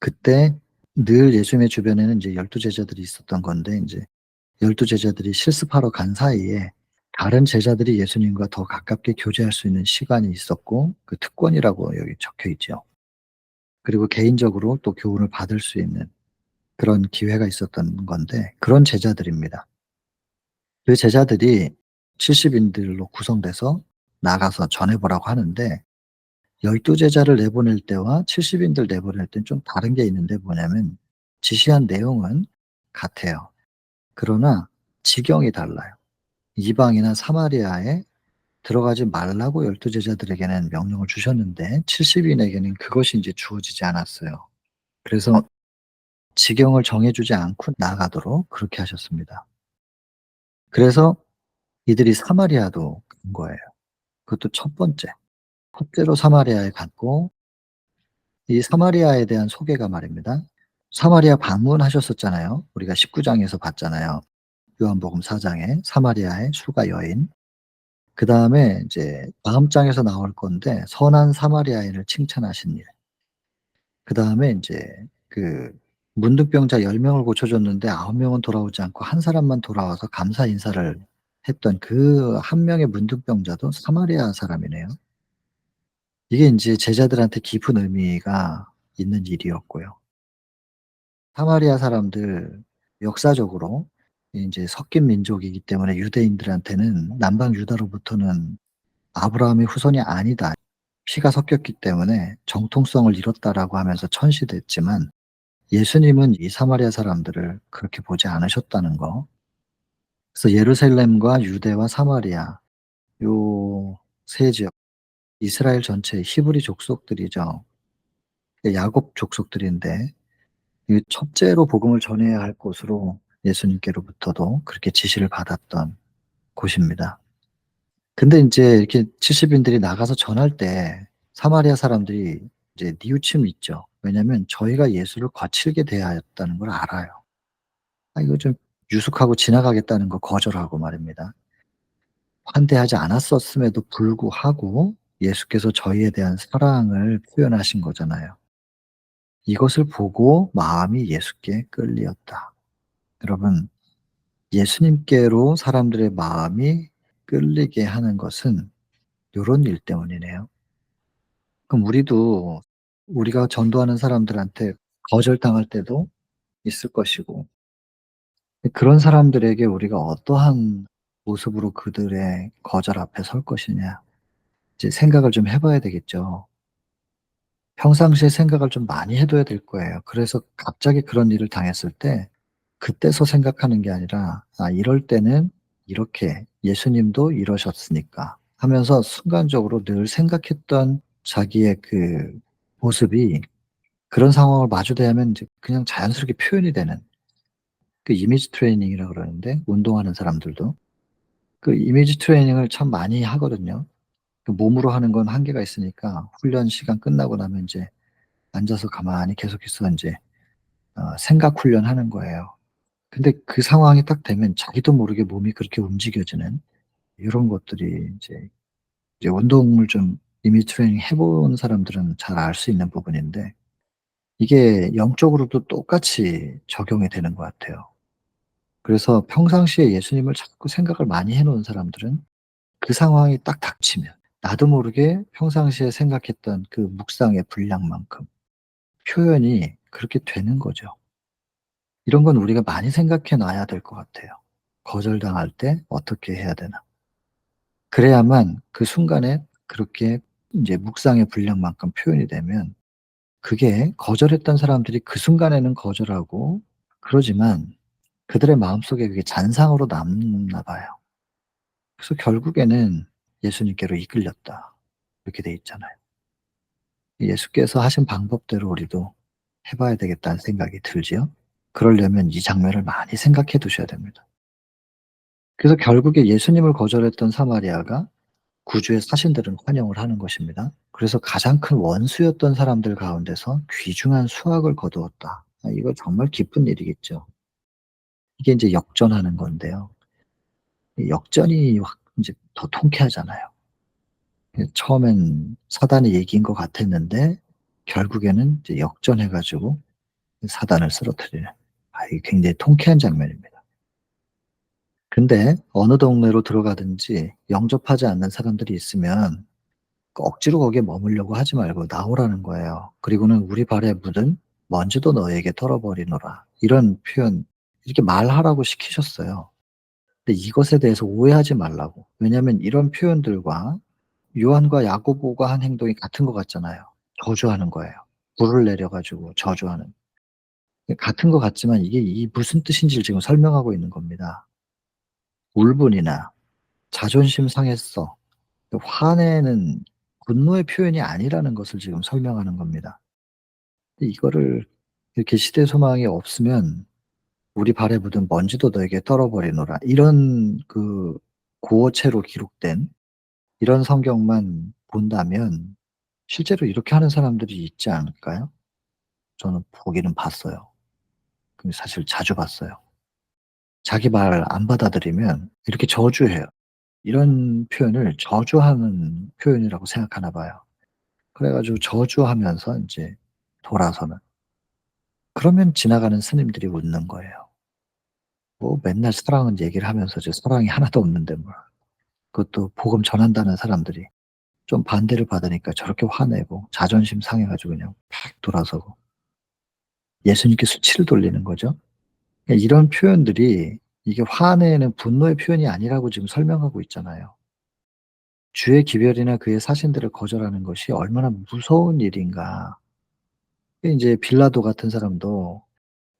그때 늘 예수님의 주변에는 인제 12 제자들이 있었던 건데 인제 12 제자들이 실습하러 간 사이에 다른 제자들이 예수님과 더 가깝게 교제할 수 있는 시간이 있었고 그 특권이라고 여기 적혀 있죠. 그리고 개인적으로 또 교훈을 받을 수 있는 그런 기회가 있었던 건데 그런 제자들입니다. 그 제자들이 70 인들로 구성돼서 나가서 전해 보라고 하는데 12 제자를 내보낼 때와 70 인들 내보낼 때는 좀 다른 게 있는데 뭐냐면 지시한 내용은 같아요. 그러나 지경이 달라요. 이방이나 사마리아에 들어가지 말라고 12 제자들에게는 명령을 주셨는데 70 인에게는 그것이 인제 주어지지 않았어요. 그래서 지경을 정해 주지 않고 나가도록 그렇게 하셨습니다. 그래서 이들이 사마리아도 간 거예요. 그것도 첫 번째. 첫째로 사마리아에 갔고 이 사마리아에 대한 소개가 말입니다. 사마리아 방문하셨었잖아요. 우리가 19 장에서 봤잖아요. 요한복음 4 장에 사마리아의 수가 여인. 그다음에 인제 다음 장에서 나올 건데 선한 사마리아인을 칭찬하신 일. 그다음에 인제 그 문둥병자 10 명을 고쳐 줬는데 9 명은 돌아오지 않고 한 사람만 돌아와서 감사 인사를 했던 그 한 명의 문둥병자도 사마리아 사람이네요. 이게 인제 제자들한테 깊은 의미가 있는 일이었고요. 사마리아 사람들 역사적으로 인제 섞인 민족이기 때문에 유대인들한테는 남방 유다로부터는 "아브라함의 후손이 아니다. 피가 섞였기 때문에 정통성을 잃었다."라고 하면서 천시됐지만 예수님은 이 사마리아 사람들을 그렇게 보지 않으셨다는 거. 그래서 예루살렘과 유대와 사마리아 요 세 지역 이스라엘 전체의 히브리 족속들이죠. 야곱 족속들인데 이 첫째로 복음을 전해야 할 곳으로 예수님께로부터도 그렇게 지시를 받았던 곳입니다. 근데 인제 이렇게 70 인들이 나가서 전할 때 사마리아 사람들이 이제 뉘우침이 있죠. 왜냐면 저희가 예수를 거칠게 대하였다는 걸 알아요. 이거 좀 유숙하고 지나가겠다는 거 거절하고 말입니다. 환대하지 않았었음에도 불구하고 예수께서 저희에 대한 사랑을 표현하신 거잖아요. 이것을 보고 마음이 예수께 끌리었다. 여러분 예수님께로 사람들의 마음이 끌리게 하는 것은 요런 일 때문이네요. 그럼 우리도 우리가 전도하는 사람들한테 거절당할 때도 있을 것이고 그런 사람들에게 우리가 어떠한 모습으로 그들의 거절 앞에 설 것이냐 이제 생각을 좀 해 봐야 되겠죠. 평상시에 생각을 좀 많이 해 둬야 될 거예요. 그래서 갑자기 그런 일을 당했을 때 그때서 생각하는 게 아니라 '아 이럴 때는 이렇게 예수님도 이러셨으니까.' 하면서 순간적으로 늘 생각했던 자기의 그 모습이 그런 상황을 마주대하면 인제 그냥 자연스럽게 표현이 되는 그 이미지 트레이닝이라고 그러는데 운동하는 사람들도 그 이미지 트레이닝을 참 많이 하거든요. 그 몸으로 하는 건 한계가 있으니까 훈련 시간 끝나고 나면 인제 앉아서 가만히 계속해서 인제 생각 훈련하는 거예요. 근데 그 상황이 딱 되면 자기도 모르게 몸이 그렇게 움직여지는 요런 것들이 이제 운동을 좀 이미지 트레이닝 해 본 사람들은 잘 알 수 있는 부분인데 이게 영적으로도 똑같이 적용이 되는 것 같아요. 그래서 평상시에 예수님을 자꾸 생각을 많이 해 놓은 사람들은 그 상황이 딱 닥치면 나도 모르게 평상시에 생각했던 그 묵상의 분량만큼 표현이 그렇게 되는 거죠. 이런 건 우리가 많이 생각해 놔야 될 것 같아요. 거절당할 때 어떻게 해야 되나. 그래야만 그 순간에 그렇게 인제 묵상의 분량만큼 표현이 되면 그게 거절했던 사람들이 그 순간에는 거절하고 그러지만 그들의 마음속에 그게 잔상으로 남나 봐요. 그래서 결국에는 예수님께로 이끌렸다. 이렇게 돼 있잖아요. 예수께서 하신 방법대로 우리도 해 봐야 되겠다는 생각이 들지요. 그러려면 이 장면을 많이 생각해 두셔야 됩니다. 그래서 결국에 예수님을 거절했던 사마리아가 구주의 사신들은 환영을 하는 것입니다. 그래서 가장 큰 원수였던 사람들 가운데서 귀중한 수확을 거두었다. 이거 정말 기쁜 일이겠죠. 이게 인제 역전하는 건데요. 이 역전이 확 인제 더 통쾌하잖아요. 처음엔 사단이 이긴 것 같았는데 결국에는 이제 역전해 가지고 사단을 쓰러뜨리는, 이게 굉장히 통쾌한 장면입니다. 근데 어느 동네로 들어가든지 영접하지 않는 사람들이 있으면 억지로 거기에 머물려고 하지 말고 나오라는 거예요. 그리고는 "우리 발에 묻은 먼지도 너에게 털어버리노라." 이런 표현, 이렇게 말하라고 시키셨어요. 근데 이것에 대해서 오해하지 말라고. 왜냐하면 이런 표현들과 요한과 야고보가 한 행동이 같은 것 같잖아요. 저주하는 거예요. 불을 내려 가지고 저주하는. 같은 것 같지만 이게 이 무슨 뜻인지를 지금 설명하고 있는 겁니다. 울분이나 자존심 상했어, 화내는 분노의 표현이 아니라는 것을 지금 설명하는 겁니다. 근데 이거를 이렇게 시대 소망이 없으면 "우리 발에 묻은 먼지도 너에게 떨어버리노라." 이런 그 구어체로 기록된 이런 성경만 본다면 실제로 이렇게 하는 사람들이 있지 않을까요? 저는 보기는 봤어요. 근데 사실 자주 봤어요. 자기 말 안 받아들이면 이렇게 저주해요. 이런 표현을 저주하는 표현이라고 생각하나 봐요. 그래 가지고 저주하면서 인제 돌아서는. 그러면 지나가는 스님들이 웃는 거예요. 뭐 맨날 사랑은 얘기를 하면서 저 사랑이 하나도 없는데 뭘. 그것도 복음 전한다는 사람들이 좀 반대를 받으니까 저렇게 화내고 자존심 상해 가지고 그냥 팍 돌아서고 예수님께 수치를 돌리는 거죠. 그러니까 이런 표현들이 이게 화내는 분노의 표현이 아니라고 지금 설명하고 있잖아요. 주의 기별이나 그의 사신들을 거절하는 것이 얼마나 무서운 일인가. 인제 빌라도 같은 사람도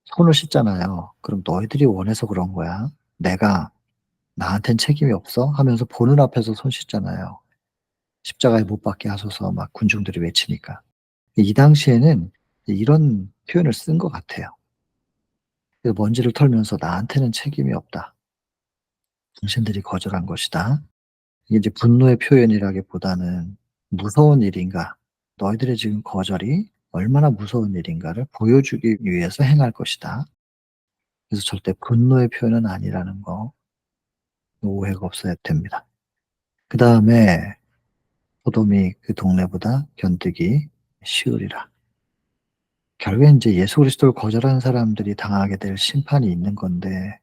손을 씻잖아요. "그럼 너희들이 원해서 그런 거야. 내가 나한텐 책임이 없어?" 하면서 보는 앞에서 손 씻잖아요. "십자가에 못 박게 하소서." 막 군중들이 외치니까. 이 당시에는 이런 표현을 쓴 것 같아요. 그 먼지를 털면서 "나한테는 책임이 없다. 당신들이 거절한 것이다." 이게 이제 분노의 표현이라기보다는 '무서운 일인가. 너희들의 지금 거절이 얼마나 무서운 일인가를 보여주기 위해서 행할 것이다.' 그래서 절대 분노의 표현은 아니라는 거, 오해가 없어야 됩니다. 그다음에 "소돔이 그 동네보다 견디기 쉬우리라." 결국엔 인제 예수 그리스도를 거절하는 사람들이 당하게 될 심판이 있는 건데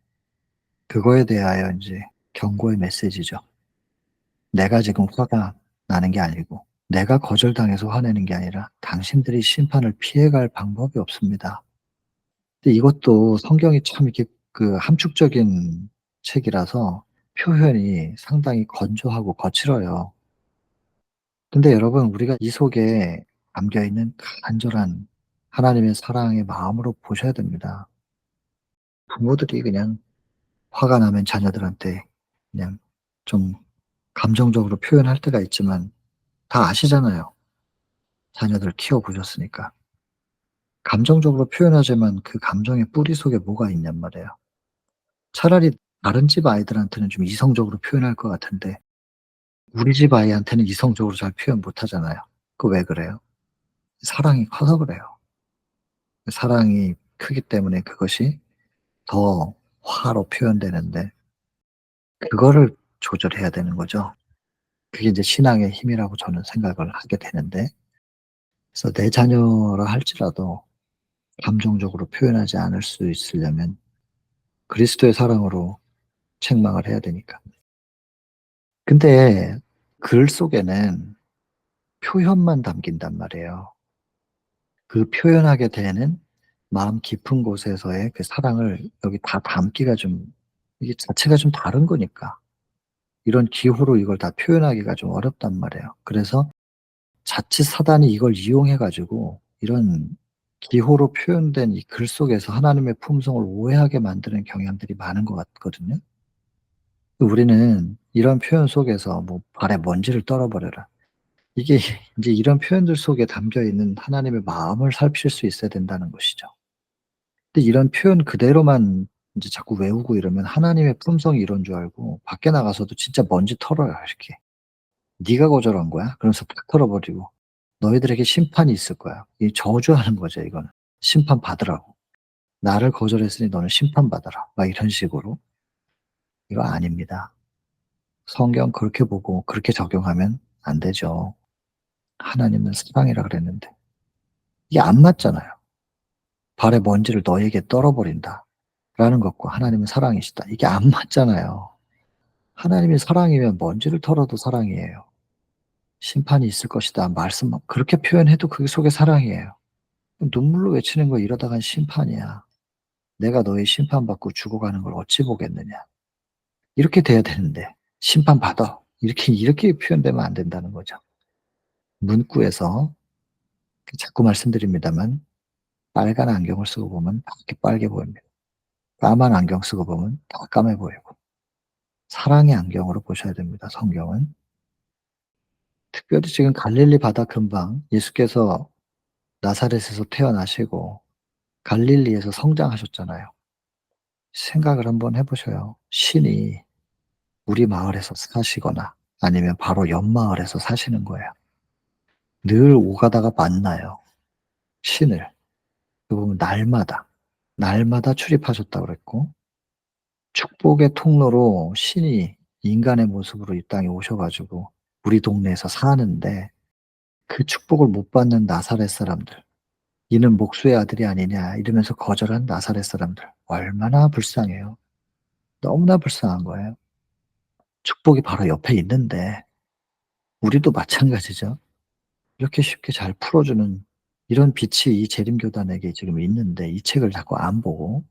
그거에 대하여 인제 경고의 메시지죠. 내가 지금 화가 나는 게 아니고 내가 거절당해서 화내는 게 아니라 당신들이 심판을 피해갈 방법이 없습니다. 근데 이것도 성경이 참 이렇게 그 함축적인 책이라서 표현이 상당히 건조하고 거칠어요. 근데 여러분 우리가 이 속에 담겨 있는 간절한 하나님의 사랑의 마음으로 보셔야 됩니다. 부모들이 그냥 화가 나면 자녀들한테 그냥 좀 감정적으로 표현할 때가 있지만 다 아시잖아요. 자녀들 키워 보셨으니까. 감정적으로 표현하지만 그 감정의 뿌리 속에 뭐가 있냔 말이에요. 차라리 다른 집 아이들한테는 좀 이성적으로 표현할 것 같은데 우리 집 아이한테는 이성적으로 잘 표현 못 하잖아요. 그 왜 그래요? 사랑이 커서 그래요. 사랑이 크기 때문에 그것이 더 화로 표현되는데 그거를 조절해야 되는 거죠. 그게 이제 신앙의 힘이라고 저는 생각을 하게 되는데, 그래서 내 자녀라 할지라도 감정적으로 표현하지 않을 수 있으려면 그리스도의 사랑으로 책망을 해야 되니까. 근데 글 속에는 표현만 담긴단 말이에요. 그 표현하게 되는 마음 깊은 곳에서의 그 사랑을 여기 다 담기가 좀, 이게 자체가 좀 다른 거니까. 이런 기호로 이걸 다 표현하기가 좀 어렵단 말이에요. 그래서 자칫 사단이 이걸 이용해 가지고 이런 기호로 표현된 이 글 속에서 하나님의 품성을 오해하게 만드는 경향들이 많은 것 같거든요. 우리는 이런 표현 속에서 뭐 "발에 먼지를 떨어 버려라." 이게 인제 이런 표현들 속에 담겨 있는 하나님의 마음을 살필 수 있어야 된다는 것이죠. 근데 이런 표현 그대로만 인제 자꾸 외우고 이러면 하나님의 품성이 이런 줄 알고 밖에 나가서도 진짜 먼지 털어요 이렇게. "네가 거절한 거야?" 그러면서 탁 털어버리고 "너희들에게 심판이 있을 거야." 이 저주하는 거죠 이거는. 심판받으라고. "나를 거절했으니 너는 심판받아라." 막 이런 식으로. 이거 아닙니다. 성경 그렇게 보고 그렇게 적용하면 안 되죠. 하나님은 사랑이라 그랬는데. 이게 안 맞잖아요. "발에 먼지를 너에게 떨어 버린다." 라는 것과 "하나님은 사랑이시다." 이게 안 맞잖아요. 하나님이 사랑이면 먼지를 털어도 사랑이에요. "심판이 있을 것이다." 말씀 그렇게 표현해도 그게 속에 사랑이에요. 눈물로 외치는 거 이러다간 심판이야. "내가 너의 심판받고 죽어가는 걸 어찌 보겠느냐." 이렇게 돼야 되는데 "심판받아." 이렇게 표현되면 안 된다는 거죠. 문구에서 자꾸 말씀드립니다만 빨간 안경을 쓰고 보면 다 이렇게 빨개 보입니다. 까만 안경 쓰고 보면 다 까매 보이고. 사랑의 안경으로 보셔야 됩니다, 성경은. 특별히 지금 갈릴리 바다 근방 예수께서 나사렛에서 태어나시고 갈릴리에서 성장하셨잖아요. 생각을 한번 해 보셔요. 신이 우리 마을에서 사시거나 아니면 바로 옆 마을에서 사시는 거예요. 늘 오가다가 만나요, 신을. 그 보면 날마다 출입하셨다고 그랬고 축복의 통로로 신이 인간의 모습으로 이 땅에 오셔 가지고 우리 동네에서 사는데 그 축복을 못 받는 나사렛 사람들, "이는 목수의 아들이 아니냐." 이러면서 거절한 나사렛 사람들 얼마나 불쌍해요. 너무나 불쌍한 거예요. 축복이 바로 옆에 있는데 우리도 마찬가지죠. 이렇게 쉽게 잘 풀어 주는 이런 빛이 이 재림교단에게 지금 있는데 이 책을 자꾸 안 보고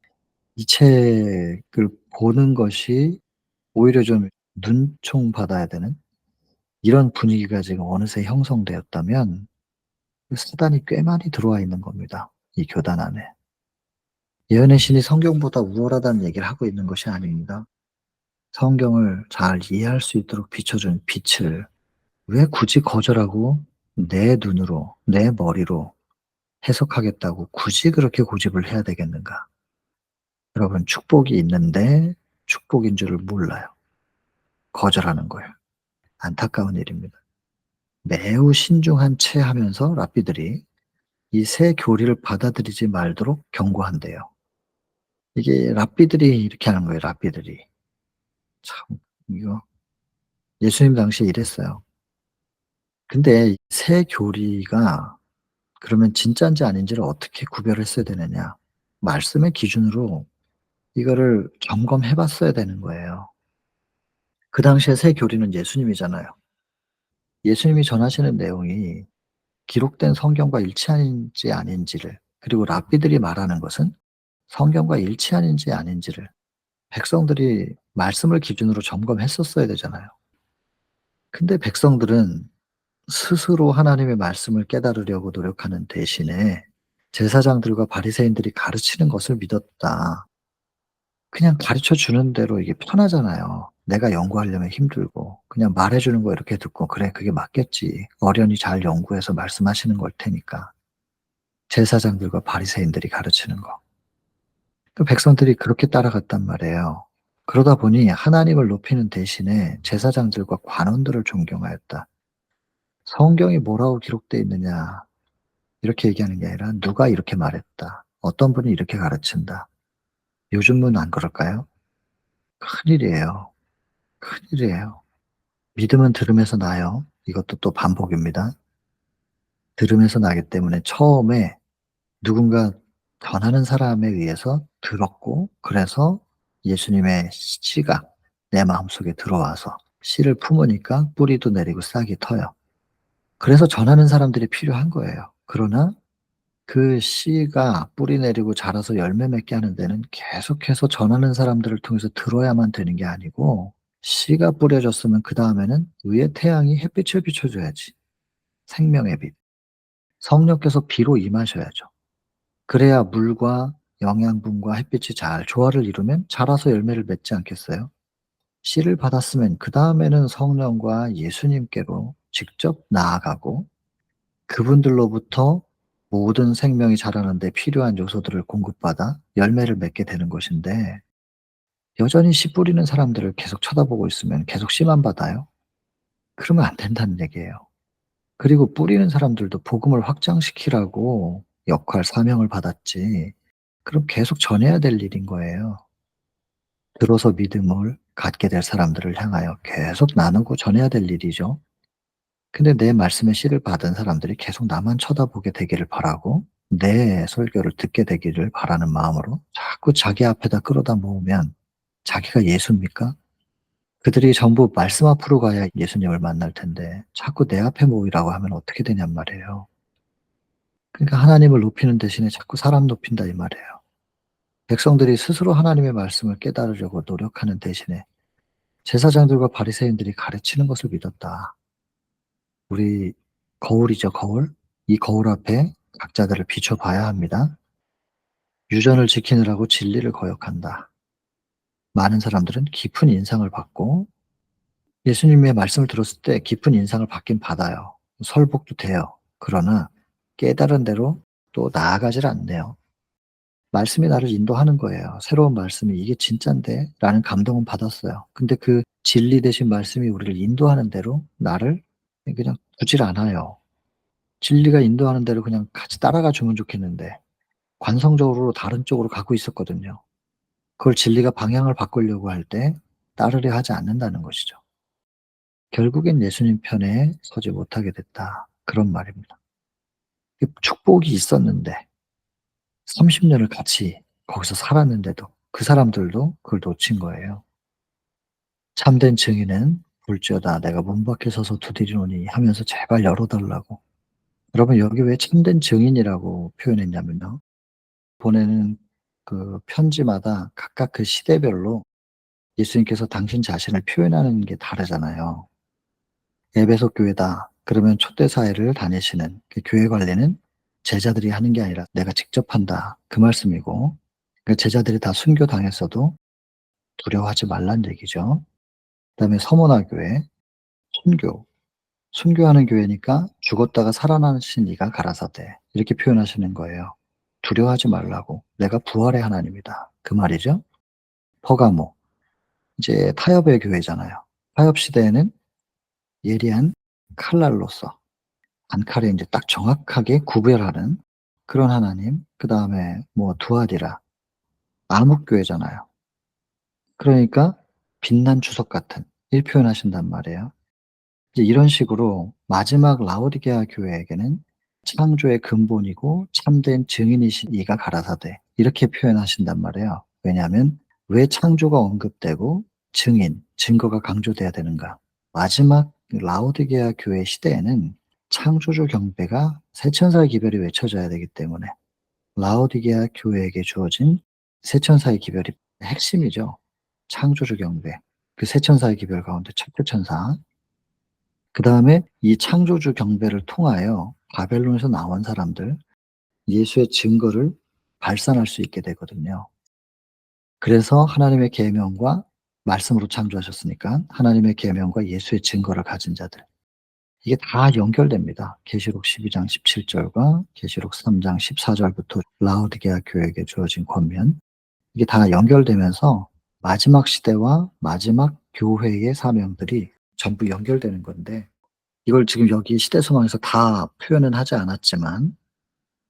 이 책을 보는 것이 오히려 좀 눈총 받아야 되는 이런 분위기가 지금 어느새 형성되었다면 그 사단이 꽤 많이 들어와 있는 겁니다, 이 교단 안에. 예언의 신이 성경보다 우월하다는 얘기를 하고 있는 것이 아닙니다. 성경을 잘 이해할 수 있도록 비춰준 빛을 왜 굳이 거절하고 내 눈으로, 내 머리로 해석하겠다고 굳이 그렇게 고집을 해야 되겠는가? 여러분, 축복이 있는데 축복인 줄을 몰라요. 거절하는 거예요. 안타까운 일입니다. 매우 신중한 채 하면서 랍비들이 이 새 교리를 받아들이지 말도록 경고한대요. 이게 랍비들이 이렇게 하는 거예요, 랍비들이. 참 이거 예수님 당시에 이랬어요. 근데 새 교리가 그러면 진짠지 아닌지를 어떻게 구별했어야 되느냐. 말씀의 기준으로 이거를 점검해 봤어야 되는 거예요. 그 당시에 새 교리는 예수님이잖아요. 예수님이 전하시는 내용이 기록된 성경과 일치하는지 아닌지를 그리고 랍비들이 말하는 것은 성경과 일치하는지 아닌지를 백성들이 말씀을 기준으로 점검했었어야 되잖아요. 근데 백성들은 스스로 하나님의 말씀을 깨달으려고 노력하는 대신에 제사장들과 바리새인들이 가르치는 것을 믿었다. 그냥 가르쳐 주는 대로 이게 편하잖아요. 내가 연구하려면 힘들고 그냥 말해 주는 거 이렇게 듣고 '그래 그게 맞겠지. 어련히 잘 연구해서 말씀하시는 걸 테니까.' 제사장들과 바리새인들이 가르치는 거. 그 백성들이 그렇게 따라갔단 말이에요. 그러다 보니 하나님을 높이는 대신에 제사장들과 관원들을 존경하였다. 성경이 뭐라고 기록되어 있느냐 이렇게 얘기하는 게 아니라 누가 이렇게 말했다. 어떤 분이 이렇게 가르친다. 요즘은 안 그럴까요? 큰일이에요. 큰일이에요. 믿음은 들음에서 나요. 이것도 또 반복입니다. 들음에서 나기 때문에 처음에 누군가 전하는 사람에 의해서 들었고 그래서 예수님의 씨가 내 마음속에 들어와서 씨를 품으니까 뿌리도 내리고 싹이 터요. 그래서 전하는 사람들이 필요한 거예요. 그러나 그 씨가 뿌리 내리고 자라서 열매 맺게 하는 데는 계속해서 전하는 사람들을 통해서 들어야만 되는 게 아니고 씨가 뿌려졌으면 그다음에는 의의 태양이 햇빛을 비춰 줘야지. 생명의 빛. 성령께서 비로 임하셔야죠. 그래야 물과 영양분과 햇빛이 잘 조화를 이루면 자라서 열매를 맺지 않겠어요? 씨를 받았으면 그다음에는 성령과 예수님께로 직접 나아가고 그분들로부터 모든 생명이 자라는 데 필요한 요소들을 공급받아 열매를 맺게 되는 것인데 여전히 씨 뿌리는 사람들을 계속 쳐다보고 있으면 계속 씨만 받아요? 그러면 안 된다는 얘기예요. 그리고 뿌리는 사람들도 복음을 확장시키라고 역할, 사명을 받았지 그럼 계속 전해야 될 일인 거예요. 들어서 믿음을 갖게 될 사람들을 향하여 계속 나누고 전해야 될 일이죠. 근데 내 말씀의 씨를 받은 사람들이 계속 나만 쳐다보게 되기를 바라고 내 설교를 듣게 되기를 바라는 마음으로 자꾸 자기 앞에다 끌어다 모으면 자기가 예수입니까? 그들이 전부 말씀 앞으로 가야 예수님을 만날 텐데 자꾸 내 앞에 모이라고 하면 어떻게 되냔 말이에요. 그러니까 하나님을 높이는 대신에 자꾸 사람 높인다 이 말이에요. 백성들이 스스로 하나님의 말씀을 깨달으려고 노력하는 대신에 제사장들과 바리새인들이 가르치는 것을 믿었다. 우리 거울이죠, 거울. 이 거울 앞에 각자들을 비춰 봐야 합니다. 유전을 지키느라고 진리를 거역한다. 많은 사람들은 깊은 인상을 받고 예수님의 말씀을 들었을 때 깊은 인상을 받긴 받아요. 설복도 돼요. 그러나 깨달은 대로 또 나아가질 않네요. 말씀이 나를 인도하는 거예요. 새로운 말씀이 '이게 진짠데?' 라는 감동은 받았어요. 근데 그 진리 되신 말씀이 우리를 인도하는 대로 나를 그냥 두질 않아요. 진리가 인도하는 대로 그냥 같이 따라가 주면 좋겠는데 관성적으로 다른 쪽으로 가고 있었거든요. 그걸 진리가 방향을 바꾸려고 할 때 따르려 하지 않는다는 것이죠. 결국엔 예수님 편에 서지 못하게 됐다. 그런 말입니다. 축복이 있었는데 30 년을 같이 거기서 살았는데도 그 사람들도 그걸 놓친 거예요. "참된 증인은 볼지어다 내가 문 밖에 서서 두드리노니." 하면서 제발 열어 달라고. 여러분 여기 왜 참된 증인이라고 표현했냐면요. 보내는 그 편지마다 각각 그 시대별로 예수님께서 당신 자신을 표현하는 게 다르잖아요. 에베소 교회다. 그러면 초대 사회를 다니시는 그 교회 관리는 제자들이 하는 게 아니라 내가 직접 한다. 그 말씀이고 그 제자들이 다 순교당했어도 두려워하지 말란 얘기죠. 그다음에 서머나 교회, 순교. 순교하는 교회니까 "죽었다가 살아나신 이가 가라사대." 이렇게 표현하시는 거예요. 두려워하지 말라고. "내가 부활의 하나님이다." 그 말이죠. 퍼가모. 이제 타협의 교회잖아요. 타협 시대에는 예리한 칼날로서 단칼에 인제 딱 정확하게 구별하는 그런 하나님. 그다음에 뭐 두아디라 암흑교회잖아요. 그러니까 빛난 주석 같은 이렇게 표현하신단 말이에요. 이제 이런 식으로 마지막 라오디게아 교회에게는 창조의 근본이고 참된 증인이신 이가 가라사대 이렇게 표현하신단 말이에요. 왜냐하면 왜 창조가 언급되고 증인, 증거가 강조돼야 되는가? 마지막 라오디게아 교회 시대에는 창조주 경배가 세천사의 기별이 외쳐져야 되기 때문에 라오디게아 교회에게 주어진 세천사의 기별이 핵심이죠. 창조주 경배. 그 세천사의 기별 가운데 첫째 천사. 그다음에 이 창조주 경배를 통하여 바벨론에서 나온 사람들 예수의 증거를 발산할 수 있게 되거든요. 그래서 하나님의 계명과 말씀으로 창조하셨으니까 하나님의 계명과 예수의 증거를 가진 자들 이게 다 연결됩니다. 계시록 12장 17절과 계시록 3장 14절부터 라오디게아 교회에게 주어진 권면 이게 다 연결되면서 마지막 시대와 마지막 교회의 사명들이 전부 연결되는 건데 이걸 지금 여기 시대소망에서 다 표현은 하지 않았지만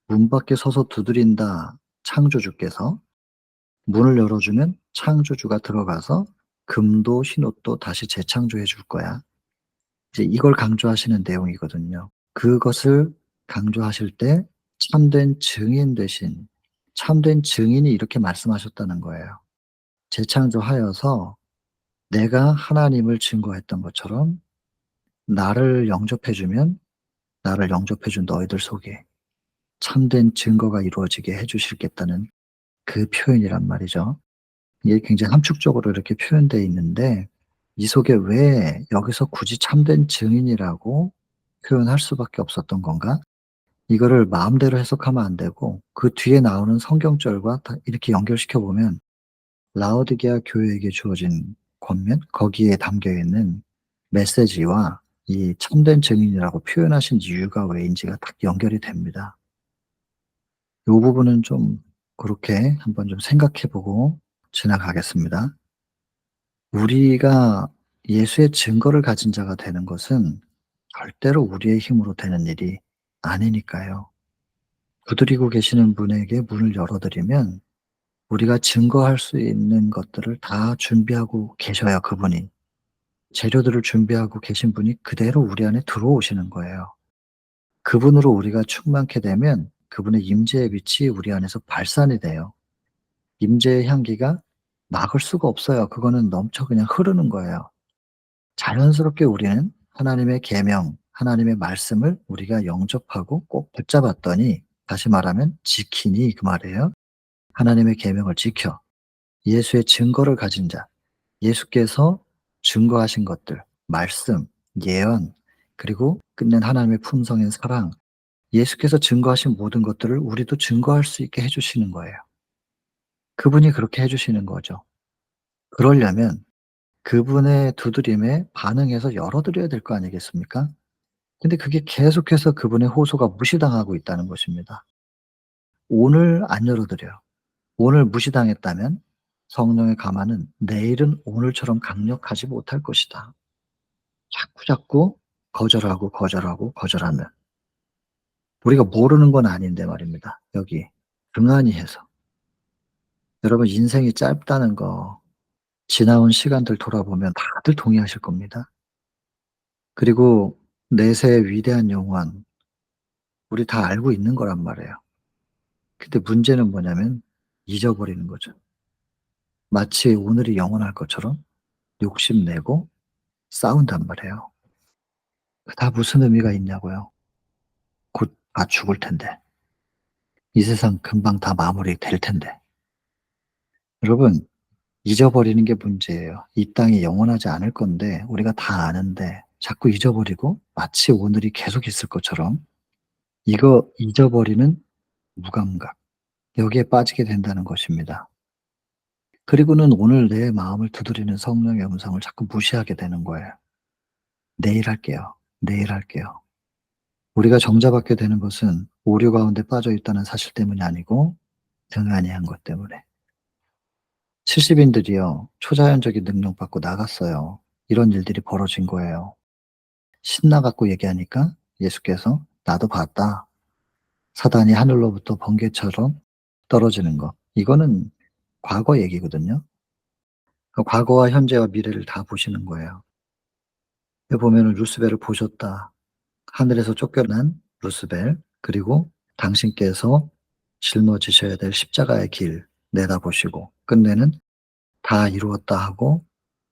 "문 밖에 서서 두드린다 창조주께서 문을 열어주면 창조주가 들어가서 금도 흰옷도 다시 재창조해 줄 거야." 이제 이걸 강조하시는 내용이거든요. 그것을 강조하실 때 참된 증인 되신 참된 증인이 이렇게 말씀하셨다는 거예요. "재창조하여서 내가 하나님을 증거했던 것처럼 나를 영접해 주면 나를 영접해 준 너희들 속에 참된 증거가 이루어지게 해 주시겠다."는 그 표현이란 말이죠. 이게 굉장히 함축적으로 이렇게 표현되어 있는데 이 속에 왜 여기서 굳이 참된 증인이라고 표현할 수밖에 없었던 건가? 이거를 마음대로 해석하면 안 되고 그 뒤에 나오는 성경절과 다 이렇게 연결시켜 보면 라오디게아 교회에게 주어진 권면 거기에 담겨 있는 메시지와 이 참된 증인이라고 표현하신 이유가 왜인지가 딱 연결이 됩니다. 요 부분은 좀 그렇게 한번 좀 생각해 보고 지나가겠습니다. 우리가 예수의 증거를 가진 자가 되는 것은 절대로 우리의 힘으로 되는 일이 아니니까요. 두드리고 계시는 분에게 문을 열어 드리면 우리가 증거할 수 있는 것들을 다 준비하고 계셔요, 그분이. 재료들을 준비하고 계신 분이 그대로 우리 안에 들어오시는 거예요. 그분으로 우리가 충만케 되면 그분의 임재의 빛이 우리 안에서 발산이 돼요. 임재의 향기가 막을 수가 없어요. 그거는 넘쳐 그냥 흐르는 거예요. 자연스럽게 우리는 하나님의 계명, 하나님의 말씀을 우리가 영접하고 꼭 붙잡았더니, 다시 말하면 지키니 그 말이에요. 하나님의 계명을 지켜 예수의 증거를 가진 자, 예수께서 증거하신 것들, 말씀, 예언, 그리고 끝낸 하나님의 품성인 사랑, 예수께서 증거하신 모든 것들을 우리도 증거할 수 있게 해 주시는 거예요. 그분이 그렇게 해 주시는 거죠. 그러려면 그분의 두드림에 반응해서 열어 드려야 될 거 아니겠습니까? 근데 그게 계속해서 그분의 호소가 무시당하고 있다는 것입니다. 오늘 안 열어 드려요. 오늘 무시당했다면 성령의 가마는 내일은 오늘처럼 강력하지 못할 것이다. 자꾸자꾸 거절하고, 거절하고, 거절하면 우리가 모르는 건 아닌데 말입니다. 여기 등한히 해서. 여러분, 인생이 짧다는 거 지나온 시간들 돌아보면 다들 동의하실 겁니다. 그리고 내세의 위대한 영원, 우리 다 알고 있는 거란 말이에요. 근데 문제는 뭐냐면 잊어버리는 거죠. 마치 오늘이 영원할 것처럼 욕심내고 싸운단 말이에요. 다 무슨 의미가 있냐고요. 곧 다 죽을 텐데. 이 세상 금방 다 마무리될 텐데. 여러분, 잊어버리는 게 문제예요. 이 땅이 영원하지 않을 건데 우리가 다 아는데 자꾸 잊어버리고 마치 오늘이 계속 있을 것처럼, 이거 잊어버리는 무감각, 여기에 빠지게 된다는 것입니다. 그리고는 오늘 내 마음을 두드리는 성령의 음성을 자꾸 무시하게 되는 거예요. 내일 할게요. 내일 할게요. 우리가 정죄받게 되는 것은 오류 가운데 빠져 있다는 사실 때문이 아니고 등한히 한 것 때문에. 70인들이요, 초자연적인 능력 받고 나갔어요. 이런 일들이 벌어진 거예요. 신나 갖고 얘기하니까 예수께서 "나도 봤다. 사단이 하늘로부터 번개처럼 떨어지는 거." 이거는 과거 얘기거든요. 그 과거와 현재와 미래를 다 보시는 거예요. 여기 보면은 루스벨을 보셨다. 하늘에서 쫓겨난 루스벨, 그리고 당신께서 짊어지셔야 될 십자가의 길 내다보시고 끝내는 다 이루었다 하고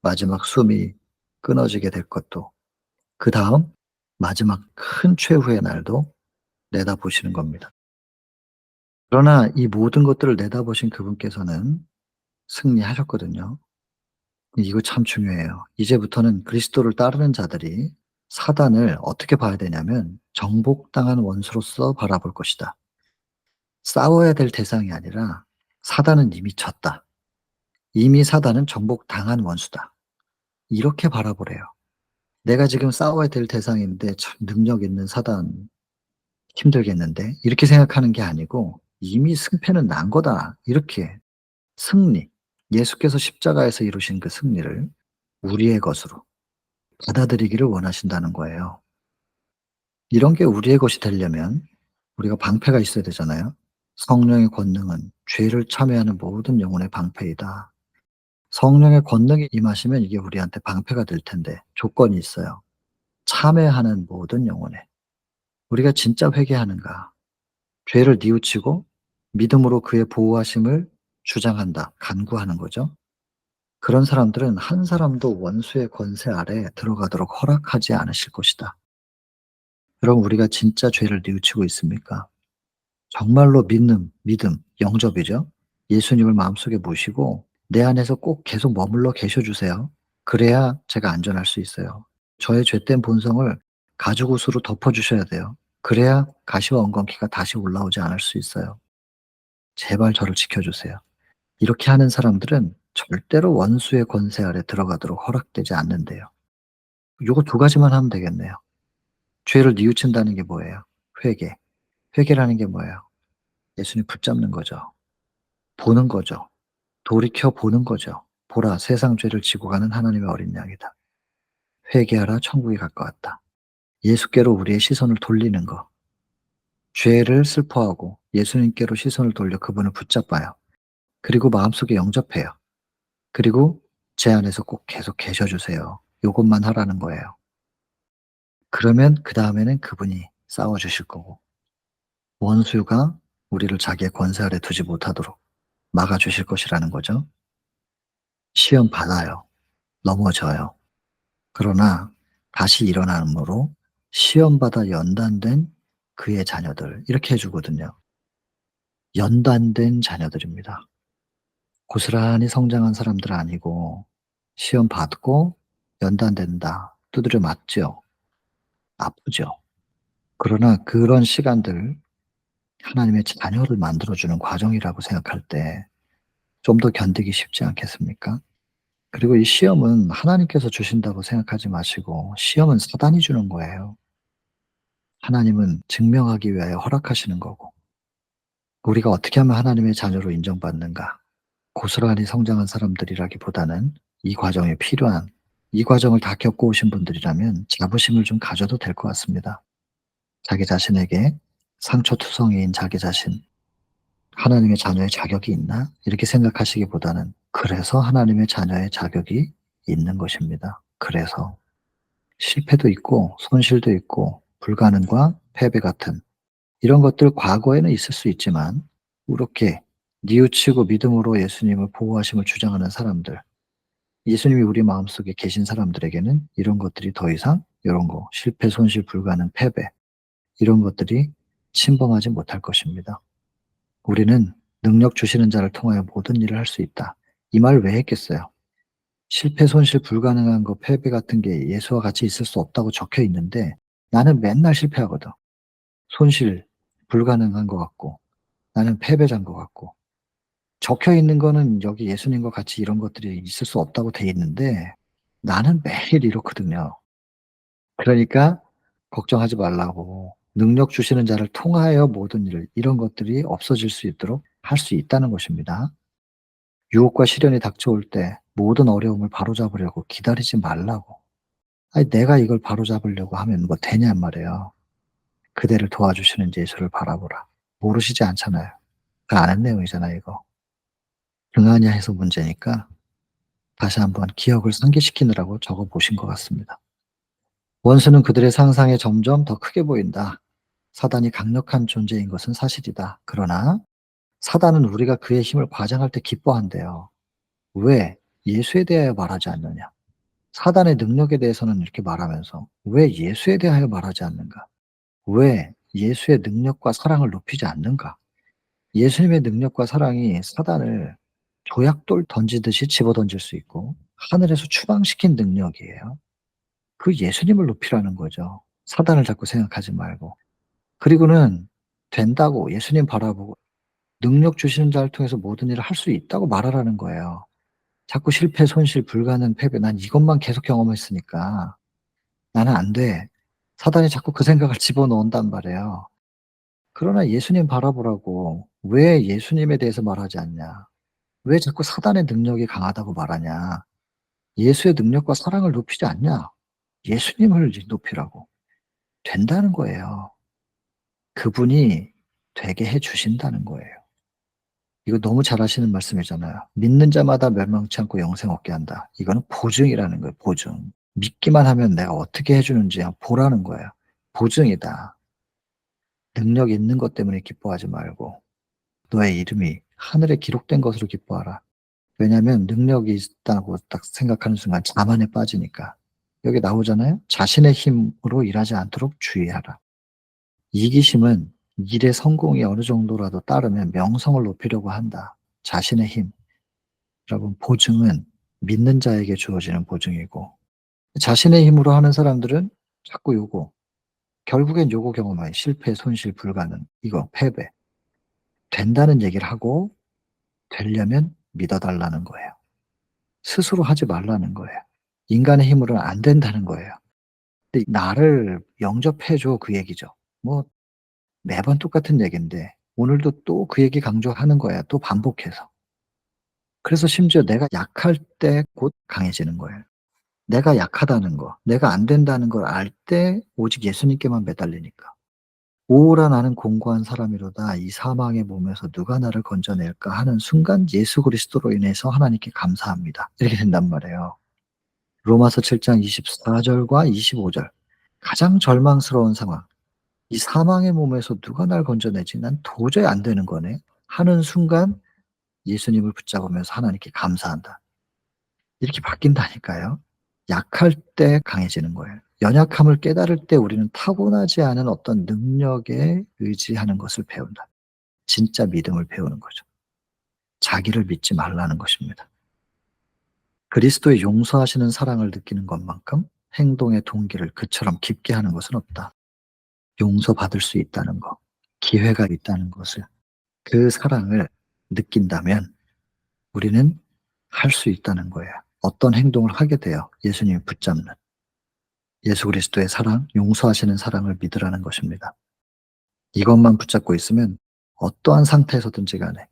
마지막 숨이 끊어지게 될 것도, 그다음 마지막 큰 최후의 날도 내다보시는 겁니다. 그러나 이 모든 것들을 내다보신 그분께서는 승리하셨거든요. 이거 참 중요해요. 이제부터는 그리스도를 따르는 자들이 사단을 어떻게 봐야 되냐면 정복당한 원수로서 바라볼 것이다. 싸워야 될 대상이 아니라 사단은 이미 졌다. 이미 사단은 정복당한 원수다. 이렇게 바라보래요. 내가 지금 싸워야 될 대상인데 참 능력 있는 사단 힘들겠는데, 이렇게 생각하는 게 아니고 이미 승패는 난 거다. 이렇게 승리, 예수께서 십자가에서 이루신 그 승리를 우리의 것으로 받아들이기를 원하신다는 거예요. 이런 게 우리의 것이 되려면 우리가 방패가 있어야 되잖아요. 성령의 권능은 죄를 참여하는 모든 영혼의 방패이다. 성령의 권능이 임하시면 이게 우리한테 방패가 될 텐데 조건이 있어요. 참회하는 모든 영혼에. 우리가 진짜 회개하는가? 죄를 뉘우치고 믿음으로 그의 보호하심을 주장한다. 간구하는 거죠. 그런 사람들은 한 사람도 원수의 권세 아래 들어가도록 허락하지 않으실 것이다. 여러분, 우리가 진짜 죄를 뉘우치고 있습니까? 정말로 믿음, 영접이죠. 예수님을 마음속에 모시고 내 안에서 꼭 계속 머물러 계셔 주세요. 그래야 제가 안전할 수 있어요. 저의 죄된 본성을 가죽옷으로 덮어 주셔야 돼요. 그래야 가시와 엉겅퀴가 다시 올라오지 않을 수 있어요. 제발 저를 지켜 주세요. 이렇게 하는 사람들은 절대로 원수의 권세 아래 들어가도록 허락되지 않는데요. 요거 두 가지만 하면 되겠네요. 죄를 뉘우친다는 게 뭐예요? 회개. 회개라는 게 뭐예요? 예수님 붙잡는 거죠. 보는 거죠. 돌이켜 보는 거죠. 보라 세상 죄를 지고 가는 하나님의 어린 양이다. 회개하라 천국이 가까웠다. 예수께로 우리의 시선을 돌리는 것. 죄를 슬퍼하고 예수님께로 시선을 돌려 그분을 붙잡아요. 그리고 마음속에 영접해요. 그리고 제 안에서 꼭 계속 계셔 주세요. 요것만 하라는 거예요. 그러면 그다음에는 그분이 싸워 주실 거고 원수가 우리를 자기의 권세 아래 두지 못하도록 막아 주실 것이라는 거죠. 시험 받아요. 넘어져요. 그러나 다시 일어남으로 시험받아 연단된 그의 자녀들 이렇게 해 주거든요. 연단된 자녀들입니다. 고스란히 성장한 사람들 아니고 시험 받고 연단된다. 두드려 맞죠. 아프죠. 그러나 그런 시간들 하나님의 자녀를 만들어 주는 과정이라고 생각할 때 좀 더 견디기 쉽지 않겠습니까? 그리고 이 시험은 하나님께서 주신다고 생각하지 마시고 시험은 사단이 주는 거예요. 하나님은 증명하기 위하여 허락하시는 거고 우리가 어떻게 하면 하나님의 자녀로 인정받는가? 고스란히 성장한 사람들이라기보다는 이 과정에 필요한 이 과정을 다 겪고 오신 분들이라면 자부심을 좀 가져도 될 것 같습니다. 자기 자신에게 상처투성이인 자기 자신, 하나님의 자녀의 자격이 있나? 이렇게 생각하시기보다는 그래서 하나님의 자녀의 자격이 있는 것입니다. 그래서 실패도 있고 손실도 있고 불가능과 패배 같은 이런 것들 과거에는 있을 수 있지만 이렇게 뉘우치고 믿음으로 예수님을 보호하심을 주장하는 사람들, 예수님이 우리 마음속에 계신 사람들에게는 이런 것들이 더 이상 이런 거 실패, 손실, 불가능, 패배 이런 것들이 침범하지 못할 것입니다. 우리는 능력 주시는 자를 통하여 모든 일을 할 수 있다. 이 말 왜 했겠어요? 실패, 손실, 불가능한 거, 패배 같은 게 예수와 같이 있을 수 없다고 적혀 있는데 나는 맨날 실패하거든. 손실, 불가능한 것 같고 나는 패배자인 것 같고 적혀 있는 거는 여기 예수님과 같이 이런 것들이 있을 수 없다고 돼 있는데 나는 매일 이렇거든요. 그러니까 걱정하지 말라고 능력 주시는 자를 통하여 모든 일을 이런 것들이 없어질 수 있도록 할 수 있다는 것입니다. 유혹과 시련이 닥쳐올 때 모든 어려움을 바로잡으려고 기다리지 말라고. 아니 내가 이걸 바로잡으려고 하면 뭐 되냔 말이에요. 그대를 도와주시는 예수를 바라보라. 모르시지 않잖아요. 그 아는 내용이잖아요 이거. 등하냐 해서 문제니까 다시 한번 기억을 상기시키느라고 적어 보신 것 같습니다. 원수는 그들의 상상에 점점 더 크게 보인다. 사단이 강력한 존재인 것은 사실이다. 그러나 사단은 우리가 그의 힘을 과장할 때 기뻐한대요. 왜? 예수에 대하여 말하지 않느냐? 사단의 능력에 대해서는 이렇게 말하면서 왜 예수에 대하여 말하지 않는가? 왜 예수의 능력과 사랑을 높이지 않는가? 예수님의 능력과 사랑이 사단을 조약돌 던지듯이 집어던질 수 있고 하늘에서 추방시킨 능력이에요. 그 예수님을 높이라는 거죠. 사단을 자꾸 생각하지 말고. 그리고는 된다고 예수님 바라보고 능력 주시는 자를 통해서 모든 일을 할 수 있다고 말하라는 거예요. 자꾸 실패, 손실, 불가능, 패배 난 이것만 계속 경험했으니까 나는 안 돼. 사단이 자꾸 그 생각을 집어넣는단 말이에요. 그러나 예수님 바라보라고 왜 예수님에 대해서 말하지 않냐? 왜 자꾸 사단의 능력이 강하다고 말하냐? 예수의 능력과 사랑을 높이지 않냐? 예수님을 높이라고. 된다는 거예요. 그분이 되게 해 주신다는 거예요. 이거 너무 잘하시는 말씀이잖아요. "믿는 자마다 멸망치 않고 영생 얻게 한다." 이거는 보증이라는 거예요, 보증. 믿기만 하면 내가 어떻게 해 주는지 보라는 거예요. 보증이다. 능력 있는 것 때문에 기뻐하지 말고 너의 이름이 하늘에 기록된 것으로 기뻐하라. 왜냐하면 능력이 있다고 딱 생각하는 순간 자만에 빠지니까. 여기 나오잖아요. 자신의 힘으로 일하지 않도록 주의하라. 이기심은 일의 성공이 어느 정도라도 따르면 명성을 높이려고 한다. 자신의 힘. 여러분 보증은 믿는 자에게 주어지는 보증이고 자신의 힘으로 하는 사람들은 자꾸 요거 결국엔 요거 경험해요. 실패, 손실, 불가능, 이거 패배. 된다는 얘기를 하고 되려면 믿어 달라는 거예요. 스스로 하지 말라는 거예요. 인간의 힘으로는 안 된다는 거예요. 근데 나를 영접해 줘 그 얘기죠. 뭐 매번 똑같은 얘기인데 오늘도 또 그 얘기 강조하는 거야 또 반복해서. 그래서 심지어 내가 약할 때 곧 강해지는 거예요. 내가 약하다는 거, 내가 안 된다는 걸 알 때 오직 예수님께만 매달리니까. "오라 나는 공고한 사람이로다. 이 사망의 몸에서 누가 나를 건져낼까." 하는 순간 예수 그리스도로 인해서 하나님께 감사합니다. 이렇게 된단 말이에요. 로마서 7장 24 절과 25 절. 가장 절망스러운 상황. '이 사망의 몸에서 누가 날 건져내지? 난 도저히 안 되는 거네.' 하는 순간 예수님을 붙잡으면서 하나님께 감사한다. 이렇게 바뀐다니까요. 약할 때 강해지는 거예요. 연약함을 깨달을 때 우리는 타고나지 않은 어떤 능력에 의지하는 것을 배운다. 진짜 믿음을 배우는 거죠. 자기를 믿지 말라는 것입니다. 그리스도의 용서하시는 사랑을 느끼는 것만큼 행동의 동기를 그처럼 깊게 하는 것은 없다. 용서받을 수 있다는 것, 기회가 있다는 것을, 그 사랑을 느낀다면 우리는 할 수 있다는 거예요. 어떤 행동을 하게 돼요. 예수님이 붙잡는. 예수 그리스도의 사랑, 용서하시는 사랑을 믿으라는 것입니다. 이것만 붙잡고 있으면 어떠한 상태에서든지 간에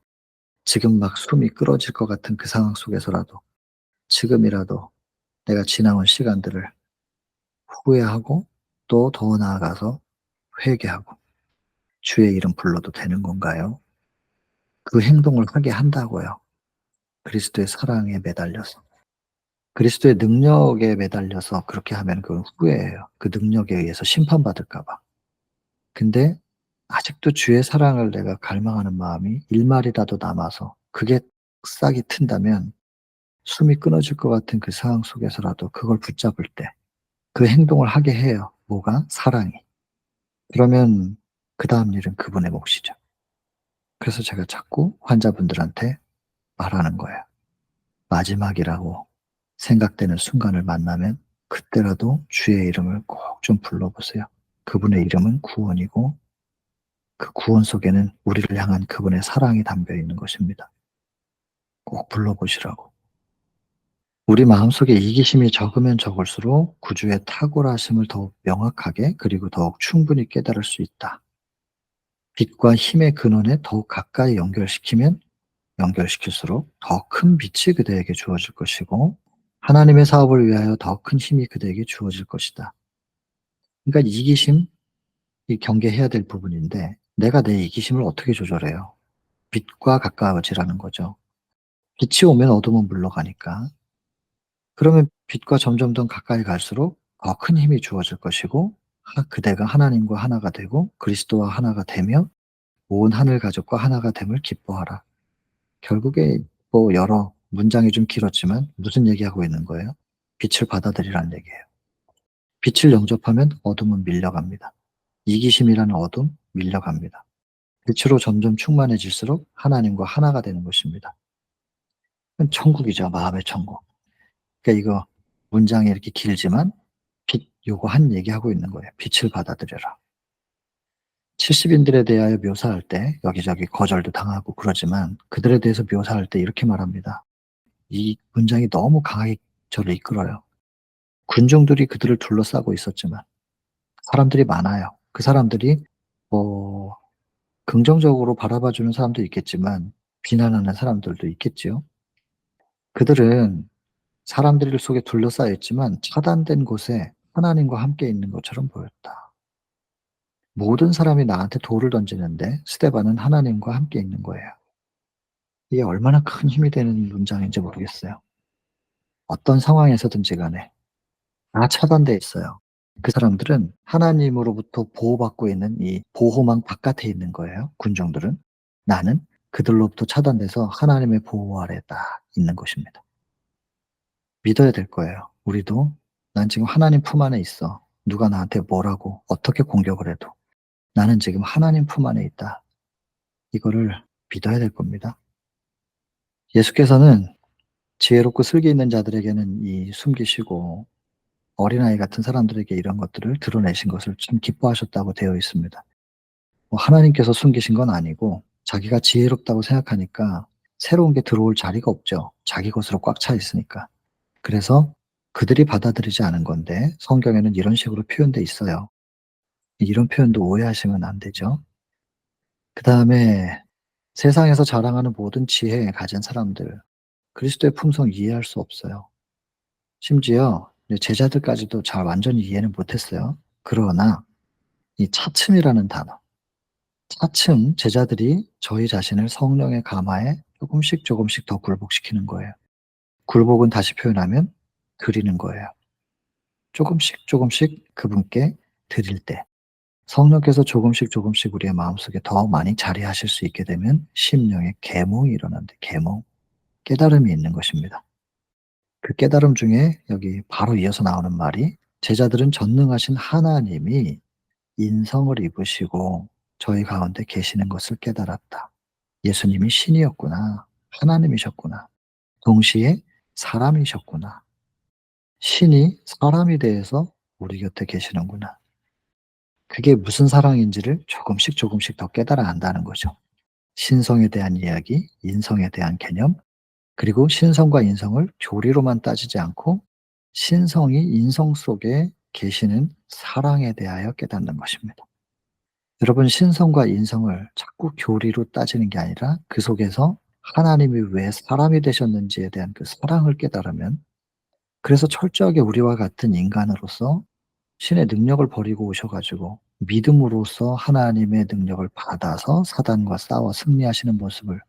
지금 막 숨이 끊어질 것 같은 그 상황 속에서라도 지금이라도 내가 지나온 시간들을 후회하고 또 더 나아가서 회개하고 '주의 이름 불러도 되는 건가요?' 그 행동을 하게 한다고요. 그리스도의 사랑에 매달려서. 그리스도의 능력에 매달려서 그렇게 하면 그건 후회예요. 그 능력에 의해서 심판받을까 봐. 근데 아직도 주의 사랑을 내가 갈망하는 마음이 일말이라도 남아서 그게 싹이 튼다면 숨이 끊어질 것 같은 그 상황 속에서라도 그걸 붙잡을 때 그 행동을 하게 해요. 뭐가? 사랑이. 그러면 그다음 일은 그분의 몫이죠. 그래서 제가 자꾸 환자분들한테 말하는 거예요. 마지막이라고 생각되는 순간을 만나면 그때라도 주의 이름을 꼭 좀 불러보세요. 그분의 이름은 구원이고 그 구원 속에는 우리를 향한 그분의 사랑이 담겨 있는 것입니다. 꼭 불러보시라고. 우리 마음속에 이기심이 적으면 적을수록 구주의 탁월하심을 더욱 명확하게 그리고 더욱 충분히 깨달을 수 있다. 빛과 힘의 근원에 더욱 가까이 연결시키면 연결시킬수록 더 큰 빛이 그대에게 주어질 것이고 하나님의 사업을 위하여 더 큰 힘이 그대에게 주어질 것이다. 그러니까 이기심, 이 경계해야 될 부분인데 내가 내 이기심을 어떻게 조절해요? 빛과 가까워지라는 거죠. 빛이 오면 어둠은 물러가니까. 그러면 빛과 점점 더 가까이 갈수록 더 큰 힘이 주어질 것이고 그대가 하나님과 하나가 되고 그리스도와 하나가 되며 온 하늘 가족과 하나가 됨을 기뻐하라. 결국에 뭐 여러 문장이 좀 길었지만 무슨 얘기하고 있는 거예요? 빛을 받아들이라는 얘기예요. 빛을 영접하면 어둠은 밀려갑니다. 이기심이라는 어둠 밀려갑니다. 빛으로 점점 충만해질수록 하나님과 하나가 되는 것입니다. 그건 천국이죠. 마음의 천국. 그러니까 이거 문장이 이렇게 길지만 빛 요거 한 얘기하고 있는 거예요. 빛을 받아들여라. 70인들에 대하여 묘사할 때 여기저기 거절도 당하고 그러지만 그들에 대해서 묘사할 때 이렇게 말합니다. 이 문장이 너무 강하게 저를 이끌어요. 군중들이 그들을 둘러싸고 있었지만 사람들이 많아요. 그 사람들이 뭐 긍정적으로 바라봐 주는 사람도 있겠지만 비난하는 사람들도 있겠지요. 그들은 사람들 속에 둘러싸여 있지만 차단된 곳에 하나님과 함께 있는 것처럼 보였다. 모든 사람이 나한테 돌을 던지는데 스데반은 하나님과 함께 있는 거예요. 이게 얼마나 큰 힘이 되는 문장인지 모르겠어요. 어떤 상황에서든지 간에 다 차단돼 있어요. 그 사람들은 하나님으로부터 보호받고 있는 이 보호망 바깥에 있는 거예요, 군중들은. 나는 그들로부터 차단돼서 하나님의 보호 아래에 딱 있는 것입니다. 믿어야 될 거예요. 우리도 '난 지금 하나님 품 안에 있어. 누가 나한테 뭐라고 어떻게 공격을 해도 나는 지금 하나님 품 안에 있다.' 이거를 믿어야 될 겁니다. 예수께서는 지혜롭고 슬기 있는 자들에게는 이 숨기시고 어린아이 같은 사람들에게 이런 것들을 드러내신 것을 참 기뻐하셨다고 되어 있습니다. 뭐 하나님께서 숨기신 건 아니고 자기가 지혜롭다고 생각하니까 새로운 게 들어올 자리가 없죠. 자기 것으로 꽉 차 있으니까. 그래서 그들이 받아들이지 않은 건데 성경에는 이런 식으로 표현돼 있어요. 이런 표현도 오해하시면 안 되죠. 그다음에 세상에서 자랑하는 모든 지혜 가진 사람들, 그리스도의 품성 이해할 수 없어요. 심지어 제자들까지도 잘 완전히 이해는 못했어요. 그러나 이 차츰이라는 단어, 차츰 제자들이 저희 자신을 성령의 감화에 조금씩 조금씩 더 굴복시키는 거예요. 굴복은 다시 표현하면 드리는 거예요. 조금씩 조금씩 그분께 드릴 때 성령께서 조금씩 조금씩 우리의 마음속에 더 많이 자리하실 수 있게 되면 심령의 계몽이 일어나는데, 계몽, 깨달음이 있는 것입니다. 그 깨달음 중에 여기 바로 이어서 나오는 말이, 제자들은 전능하신 하나님이 인성을 입으시고 저희 가운데 계시는 것을 깨달았다. 예수님이 신이었구나. 하나님이셨구나. 동시에 사람이셨구나. 신이 사람이 되어서 우리 곁에 계시는구나. 그게 무슨 사랑인지를 조금씩 조금씩 더 깨달아 안다는 거죠. 신성에 대한 이야기, 인성에 대한 개념, 그리고 신성과 인성을 교리로만 따지지 않고 신성이 인성 속에 계시는 사랑에 대하여 깨닫는 것입니다. 여러분, 신성과 인성을 자꾸 교리로 따지는 게 아니라 그 속에서 하나님이 왜 사람이 되셨는지에 대한 그 사랑을 깨달으면, 그래서 철저하게 우리와 같은 인간으로서 신의 능력을 버리고 오셔 가지고 믿음으로써 하나님의 능력을 받아서 사단과 싸워 승리하시는 모습을,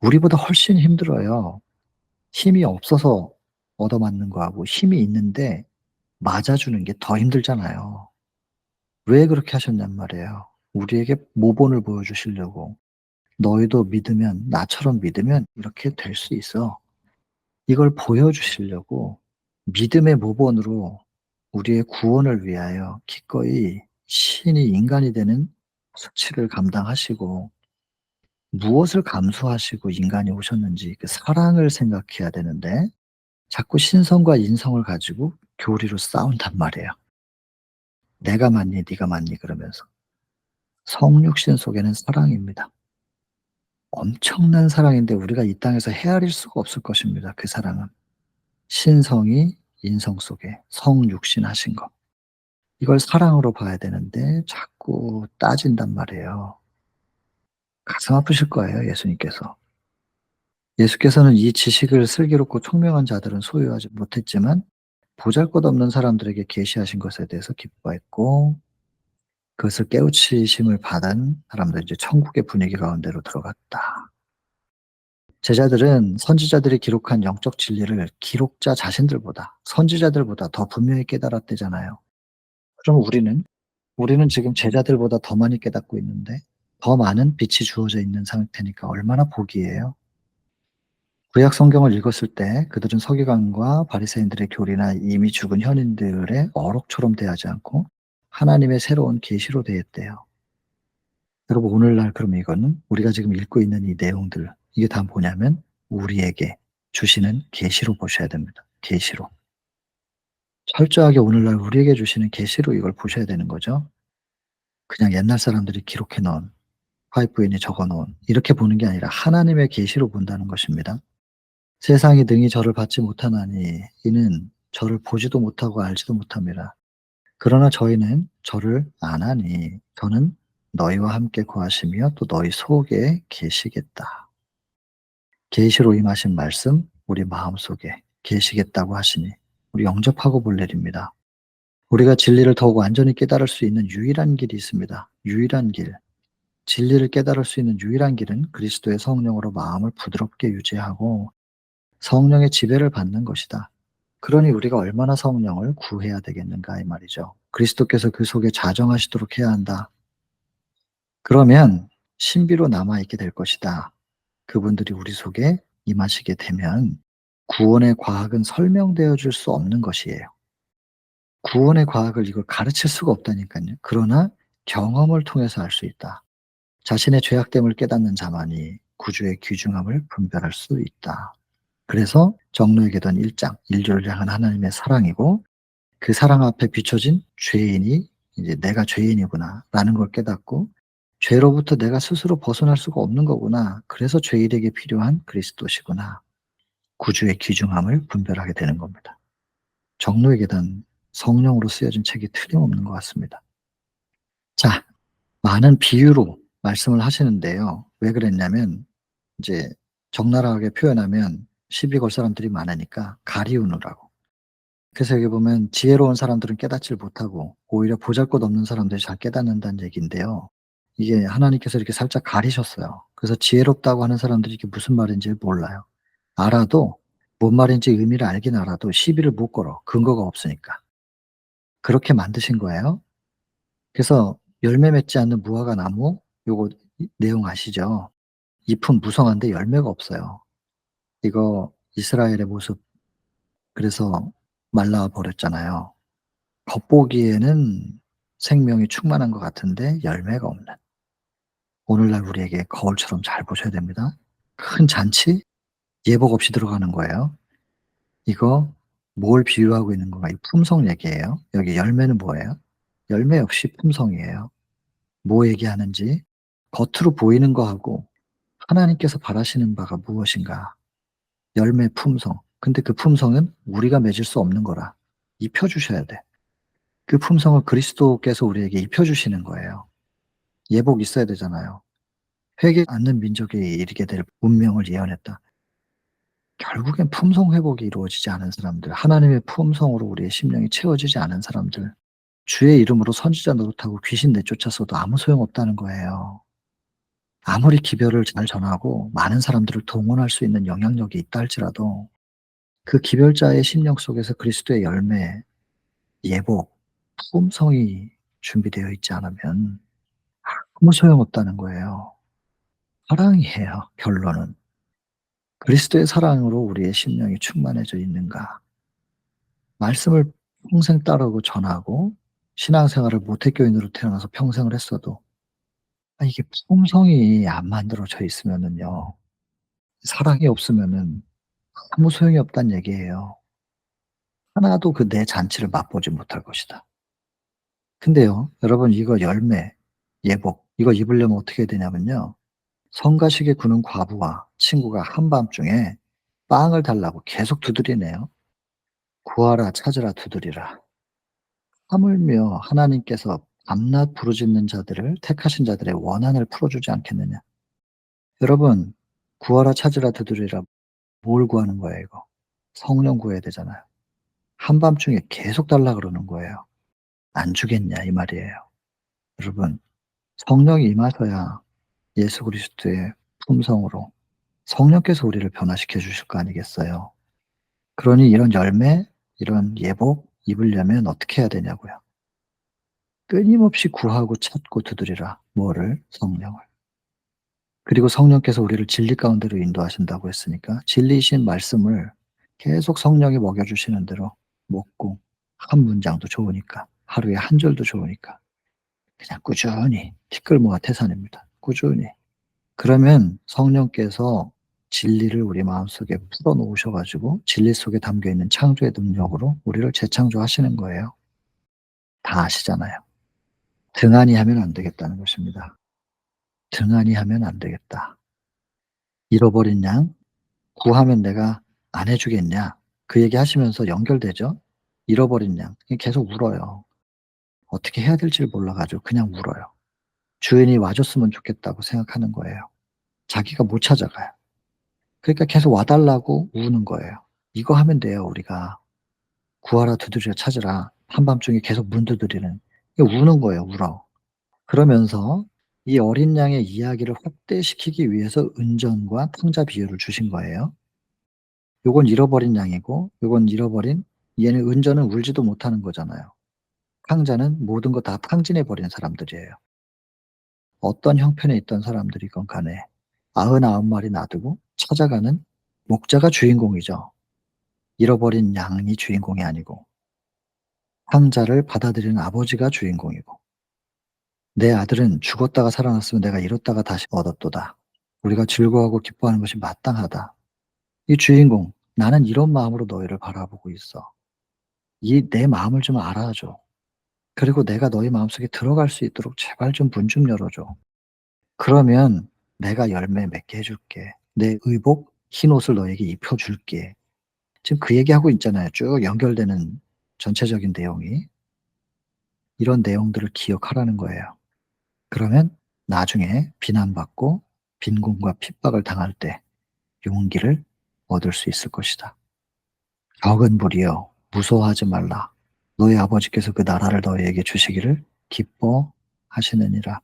우리보다 훨씬 힘들어요. 힘이 없어서 얻어맞는 거하고 힘이 있는데 맞아주는 게 더 힘들잖아요. 왜 그렇게 하셨냔 말이에요. 우리에게 모본을 보여주시려고. 너희도 믿으면, 나처럼 믿으면 이렇게 될 수 있어. 이걸 보여주시려고 믿음의 모본으로 우리의 구원을 위하여 기꺼이 신이 인간이 되는 수치를 감당하시고, 무엇을 감수하시고 인간이 오셨는지 그 사랑을 생각해야 되는데 자꾸 신성과 인성을 가지고 교리로 싸운단 말이에요. 내가 맞니 네가 맞니 그러면서. 성육신 속에는 사랑입니다. 엄청난 사랑인데 우리가 이 땅에서 헤아릴 수가 없을 것입니다. 그 사랑은. 신성이 인성 속에 성육신 하신 것. 이걸 사랑으로 봐야 되는데 자꾸 따진단 말이에요. 가슴 아프실 거예요, 예수님께서. 예수께서는 이 지식을 슬기롭고 총명한 자들은 소유하지 못했지만 보잘것없는 사람들에게 계시하신 것에 대해서 기뻐했고, 그것을 깨우치심을 받은 사람들이 이제 천국의 분위기 가운데로 들어갔다. 제자들은 선지자들이 기록한 영적 진리를 기록자 자신들보다, 선지자들보다 더 분명히 깨달았대잖아요. 그럼 우리는 지금 제자들보다 더 많이 깨닫고 있는데 더 많은 빛이 주어져 있는 상태니까 얼마나 복이에요. 구약 성경을 읽었을 때 그들은 서기관과 바리새인들의 교리나 이미 죽은 현인들의 어록처럼 대하지 않고 하나님의 새로운 계시로 대했대요. 여러분, 오늘날 그럼 이거는 우리가 지금 읽고 있는 이 내용들, 이게 다 뭐냐면 우리에게 주시는 계시로 보셔야 됩니다. 계시로. 철저하게 오늘날 우리에게 주시는 계시로 이걸 보셔야 되는 거죠. 그냥 옛날 사람들이 기록해 놓은, 파이프인이 적어 놓은, 이렇게 보는 게 아니라 하나님의 계시로 본다는 것입니다. 세상이 능히 저를 받지 못하나니 이는 저를 보지도 못하고 알지도 못함이라. 그러나 저희는 저를 아나니 저는 너희와 함께 거하시며 또 너희 속에 계시겠다. 계시로 임하신 말씀 우리 마음속에 계시겠다고 하시니 우리 영접하고 볼 일입니다. 우리가 진리를 더욱 완전히 깨달을 수 있는 유일한 길이 있습니다. 유일한 길. 진리를 깨달을 수 있는 유일한 길은 그리스도의 성령으로 마음을 부드럽게 유지하고 성령의 지배를 받는 것이다. 그러니 우리가 얼마나 성령을 구해야 되겠는가 이 말이죠. 그리스도께서 그 속에 자정하시도록 해야 한다. 그러면 신비로 남아있게 될 것이다. 그분들이 우리 속에 임하시게 되면 구원의 과학은 설명되어 줄 수 없는 것이에요. 구원의 과학을 이걸 가르칠 수가 없다니까요. 그러나 경험을 통해서 알 수 있다. 자신의 죄악됨을 깨닫는 자만이 구주의 귀중함을 분별할 수 있다. 그래서 정로의 계단 1장, 인류를 향한 하나님의 사랑이고 그 사랑 앞에 비춰진 죄인이 이제 '내가 죄인이구나.'라는 걸 깨닫고 '죄로부터 내가 스스로 벗어날 수가 없는 거구나. 그래서 죄인에게 필요한 그리스도시구나.' 구주의 귀중함을 분별하게 되는 겁니다. 정로의 계단, 성령으로 쓰여진 책이 틀림없는 것 같습니다. 자, 많은 비유로 말씀을 하시는데요. 왜 그랬냐면 이제 적나라하게 표현하면 시비 걸 사람들이 많으니까 가리우느라고. 그래서 여기 보면 지혜로운 사람들은 깨닫지를 못하고 오히려 보잘것없는 사람들이 잘 깨닫는다는 얘기인데요. 이게 하나님께서 이렇게 살짝 가리셨어요. 그래서 지혜롭다고 하는 사람들이 이게 무슨 말인지를 몰라요. 알아도 뭔 말인지 의미를 알긴 알아도 시비를 못 걸어. 근거가 없으니까. 그렇게 만드신 거예요. 그래서 열매 맺지 않는 무화과 나무 요거 내용 아시죠? 잎은 무성한데 열매가 없어요. 이거 이스라엘의 모습 그래서 말라 버렸잖아요. 겉보기에는 생명이 충만한 것 같은데 열매가 없는. 오늘날 우리에게 거울처럼 잘 보셔야 됩니다. 큰 잔치 예복 없이 들어가는 거예요. 이거 뭘 비유하고 있는 건가? 이 품성 얘기예요. 여기 열매는 뭐예요? 열매 역시 품성이에요. 뭐 얘기하는지 겉으로 보이는 거하고 하나님께서 바라시는 바가 무엇인가? 열매 품성. 근데 그 품성은 우리가 맺을 수 없는 거라 입혀 주셔야 돼. 그 품성을 그리스도께서 우리에게 입혀 주시는 거예요. 예복 있어야 되잖아요. 회개 않는 민족에 이르게 될 운명을 예언했다. 결국엔 품성 회복이 이루어지지 않은 사람들, 하나님의 품성으로 우리의 심령이 채워지지 않은 사람들, 주의 이름으로 선지자 노릇하고 귀신 내쫓았어도 아무 소용없다는 거예요. 아무리 기별을 잘 전하고 많은 사람들을 동원할 수 있는 영향력이 있다 할지라도 그 기별자의 심령 속에서 그리스도의 열매, 예복, 품성이 준비되어 있지 않으면 아무 소용없다는 거예요. 사랑이에요, 결론은. 그리스도의 사랑으로 우리의 심령이 충만해져 있는가? 말씀을 평생 따르고 전하고 신앙생활을 모태교인으로 태어나서 평생을 했어도 이게 품성이 안 만들어져 있으면은요. 사랑이 없으면은 아무 소용이 없다는 얘기예요. 하나도 그 내 잔치를 맛보지 못할 것이다. 근데요, 여러분 이거 열매, 예복 이거 입으려면 어떻게 해야 되냐면요. 성가시게 구는 과부와 친구가 한밤중에 빵을 달라고 계속 두드리네요. 구하라 찾으라 두드리라. 하물며 하나님께서 밤낮 부르짖는 자들을 택하신 자들의 원한을 풀어주지 않겠느냐. 여러분 구하라 찾으라 두드리라 뭘 구하는 거예요 이거. 성령 구해야 되잖아요. 한밤중에 계속 달라 그러는 거예요. 안 주겠냐 이 말이에요. 여러분 성령이 임하셔야 예수 그리스도의 품성으로 성령께서 우리를 변화시켜 주실 거 아니겠어요. 그러니 이런 열매, 이런 예복 입으려면 어떻게 해야 되냐고요. 끊임없이 구하고 찾고 두드리라. 뭐를? 성령을. 그리고 성령께서 우리를 진리 가운데로 인도하신다고 했으니까 진리이신 말씀을 계속 성령이 먹여 주시는 대로 먹고 한 문장도 좋으니까 하루에 한 절도 좋으니까 그냥 꾸준히 티끌 모아 태산입니다. 꾸준히. 그러면 성령께서 진리를 우리 마음속에 풀어 놓으셔 가지고 진리 속에 담겨 있는 창조의 능력으로 우리를 재창조하시는 거예요. 다 아시잖아요. 등한히 하면 안 되겠다는 것입니다. 등한히 하면 안 되겠다. 잃어버린 양 구하면 내가 안 해 주겠냐. 그 얘기하시면서 연결되죠. 잃어버린 양 계속 울어요. 어떻게 해야 될지를 몰라 가지고 그냥 울어요. 주인이 와 줬으면 좋겠다고 생각하는 거예요. 자기가 못 찾아가요. 그러니까 계속 와 달라고 우는 거예요. 이거 하면 돼요 우리가. 구하라 두드리라 찾으라. 한밤중에 계속 문 두드리는. 이거 우는 거예요 울어. 그러면서 이 어린 양의 이야기를 확대시키기 위해서 은전과 탕자 비유를 주신 거예요. 요건 잃어버린 양이고 요건 잃어버린 얘는 은전은 울지도 못하는 거잖아요. 탕자는 모든 거 다 탕진해 버린 사람들이에요. 어떤 형편에 있던 사람들이건 간에 99 마리 놔두고 찾아가는 목자가 주인공이죠. 잃어버린 양이 주인공이 아니고 탕자를 받아들이는 아버지가 주인공이고 내 아들은 죽었다가 살아났으면 내가 잃었다가 다시 얻었도다. 우리가 즐거워하고 기뻐하는 것이 마땅하다. 이 주인공 나는 이런 마음으로 너희를 바라보고 있어. 이 내 마음을 좀 알아줘. 그리고 내가 너희 마음속에 들어갈 수 있도록 제발 좀 문 좀 열어줘. 그러면 내가 열매 맺게 해 줄게. 내 의복 흰옷을 너에게 입혀 줄게. 지금 그 얘기하고 있잖아요. 쭉 연결되는 전체적인 내용이. 이런 내용들을 기억하라는 거예요. 그러면 나중에 비난받고 빈곤과 핍박을 당할 때 용기를 얻을 수 있을 것이다. 적은 무리여 무서워하지 말라. 너희 아버지께서 그 나라를 너희에게 주시기를 기뻐하시느니라.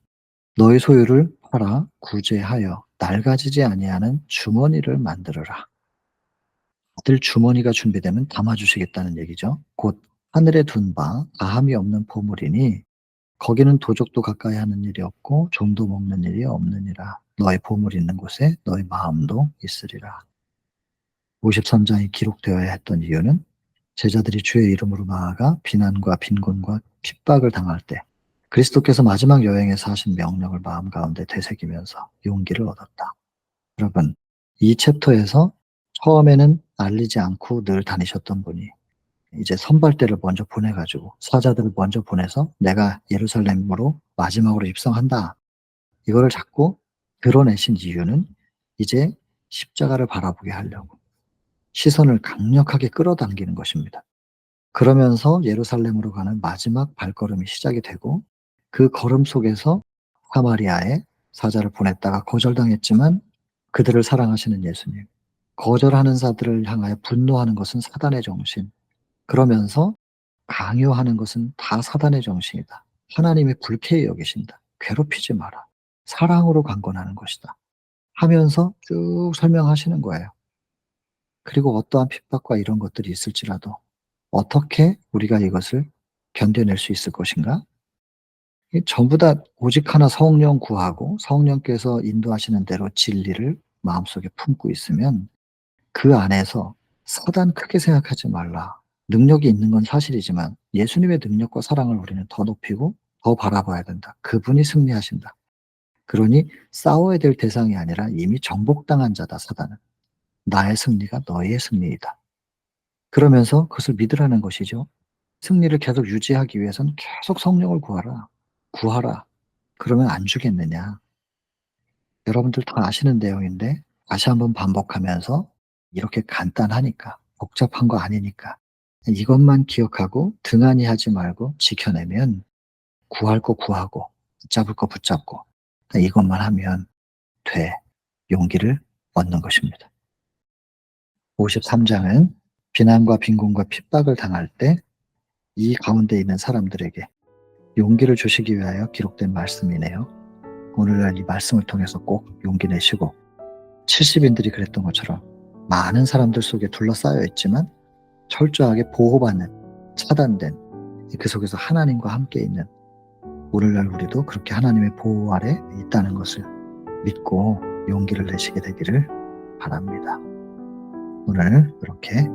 너희 소유를 팔아 구제하여 낡아지지 아니하는 주머니를 만들어라. 다들 주머니가 준비되면 담아주시겠다는 얘기죠. 곧 하늘에 둔 바 다함이 없는 보물이니 거기는 도적도 가까이 하는 일이 없고 좀도 먹는 일이 없느니라. 너의 보물이 있는 곳에 너의 마음도 있으리라. 53장이 기록되어야 했던 이유는 제자들이 주의 이름으로 나아가 비난과 빈곤과 핍박을 당할 때 그리스도께서 마지막 여행에서 하신 명령을 마음 가운데 되새기면서 용기를 얻었다. 여러분, 이 챕터에서 처음에는 알리지 않고 늘 다니셨던 분이 이제 선발대를 먼저 보내가지고 사자들을 먼저 보내서 내가 예루살렘으로 마지막으로 입성한다. 이거를 자꾸 드러내신 이유는 이제 십자가를 바라보게 하려고 시선을 강력하게 끌어당기는 것입니다. 그러면서 예루살렘으로 가는 마지막 발걸음이 시작이 되고 그 걸음 속에서 사마리아에 사자를 보냈다가 거절당했지만 그들을 사랑하시는 예수님, 거절하는 자들을 향하여 분노하는 것은 사단의 정신, 그러면서 강요하는 것은 다 사단의 정신이다. 하나님이 불쾌히 여기신다. 괴롭히지 마라. 사랑으로 강권하는 것이다. 하면서 쭉 설명하시는 거예요. 그리고 어떠한 핍박과 이런 것들이 있을지라도 어떻게 우리가 이것을 견뎌낼 수 있을 것인가? 전부 다 오직 하나 성령 구하고 성령께서 인도하시는 대로 진리를 마음속에 품고 있으면 그 안에서 사단 크게 생각하지 말라. 능력이 있는 건 사실이지만 예수님의 능력과 사랑을 우리는 더 높이고 더 바라봐야 된다. 그분이 승리하신다. 그러니 싸워야 될 대상이 아니라 이미 정복당한 자다, 사단은. 나의 승리가 너희의 승리이다. 그러면서 그것을 믿으라는 것이죠. 승리를 계속 유지하기 위해서는 계속 성령을 구하라. 구하라. 그러면 안 주겠느냐. 여러분들 다 아시는 내용인데 다시 한번 반복하면서 이렇게 간단하니까 복잡한 거 아니니까 이것만 기억하고 등한히 하지 말고 지켜내면 구할 거 구하고 붙잡을 거 붙잡고 이것만 하면 돼. 용기를 얻는 것입니다. 53장은 비난과 빈곤과 핍박을 당할 때 이 가운데 있는 사람들에게 용기를 주시기 위하여 기록된 말씀이네요. 오늘날 이 말씀을 통해서 꼭 용기 내시고 70인들이 그랬던 것처럼 많은 사람들 속에 둘러싸여 있지만 철저하게 보호받는, 차단된 그 속에서 하나님과 함께 있는 오늘날 우리도 그렇게 하나님의 보호 아래 있다는 것을 믿고 용기를 내시게 되기를 바랍니다. 오늘 이렇게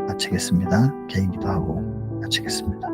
마치겠습니다. 개인 기도하고 마치겠습니다.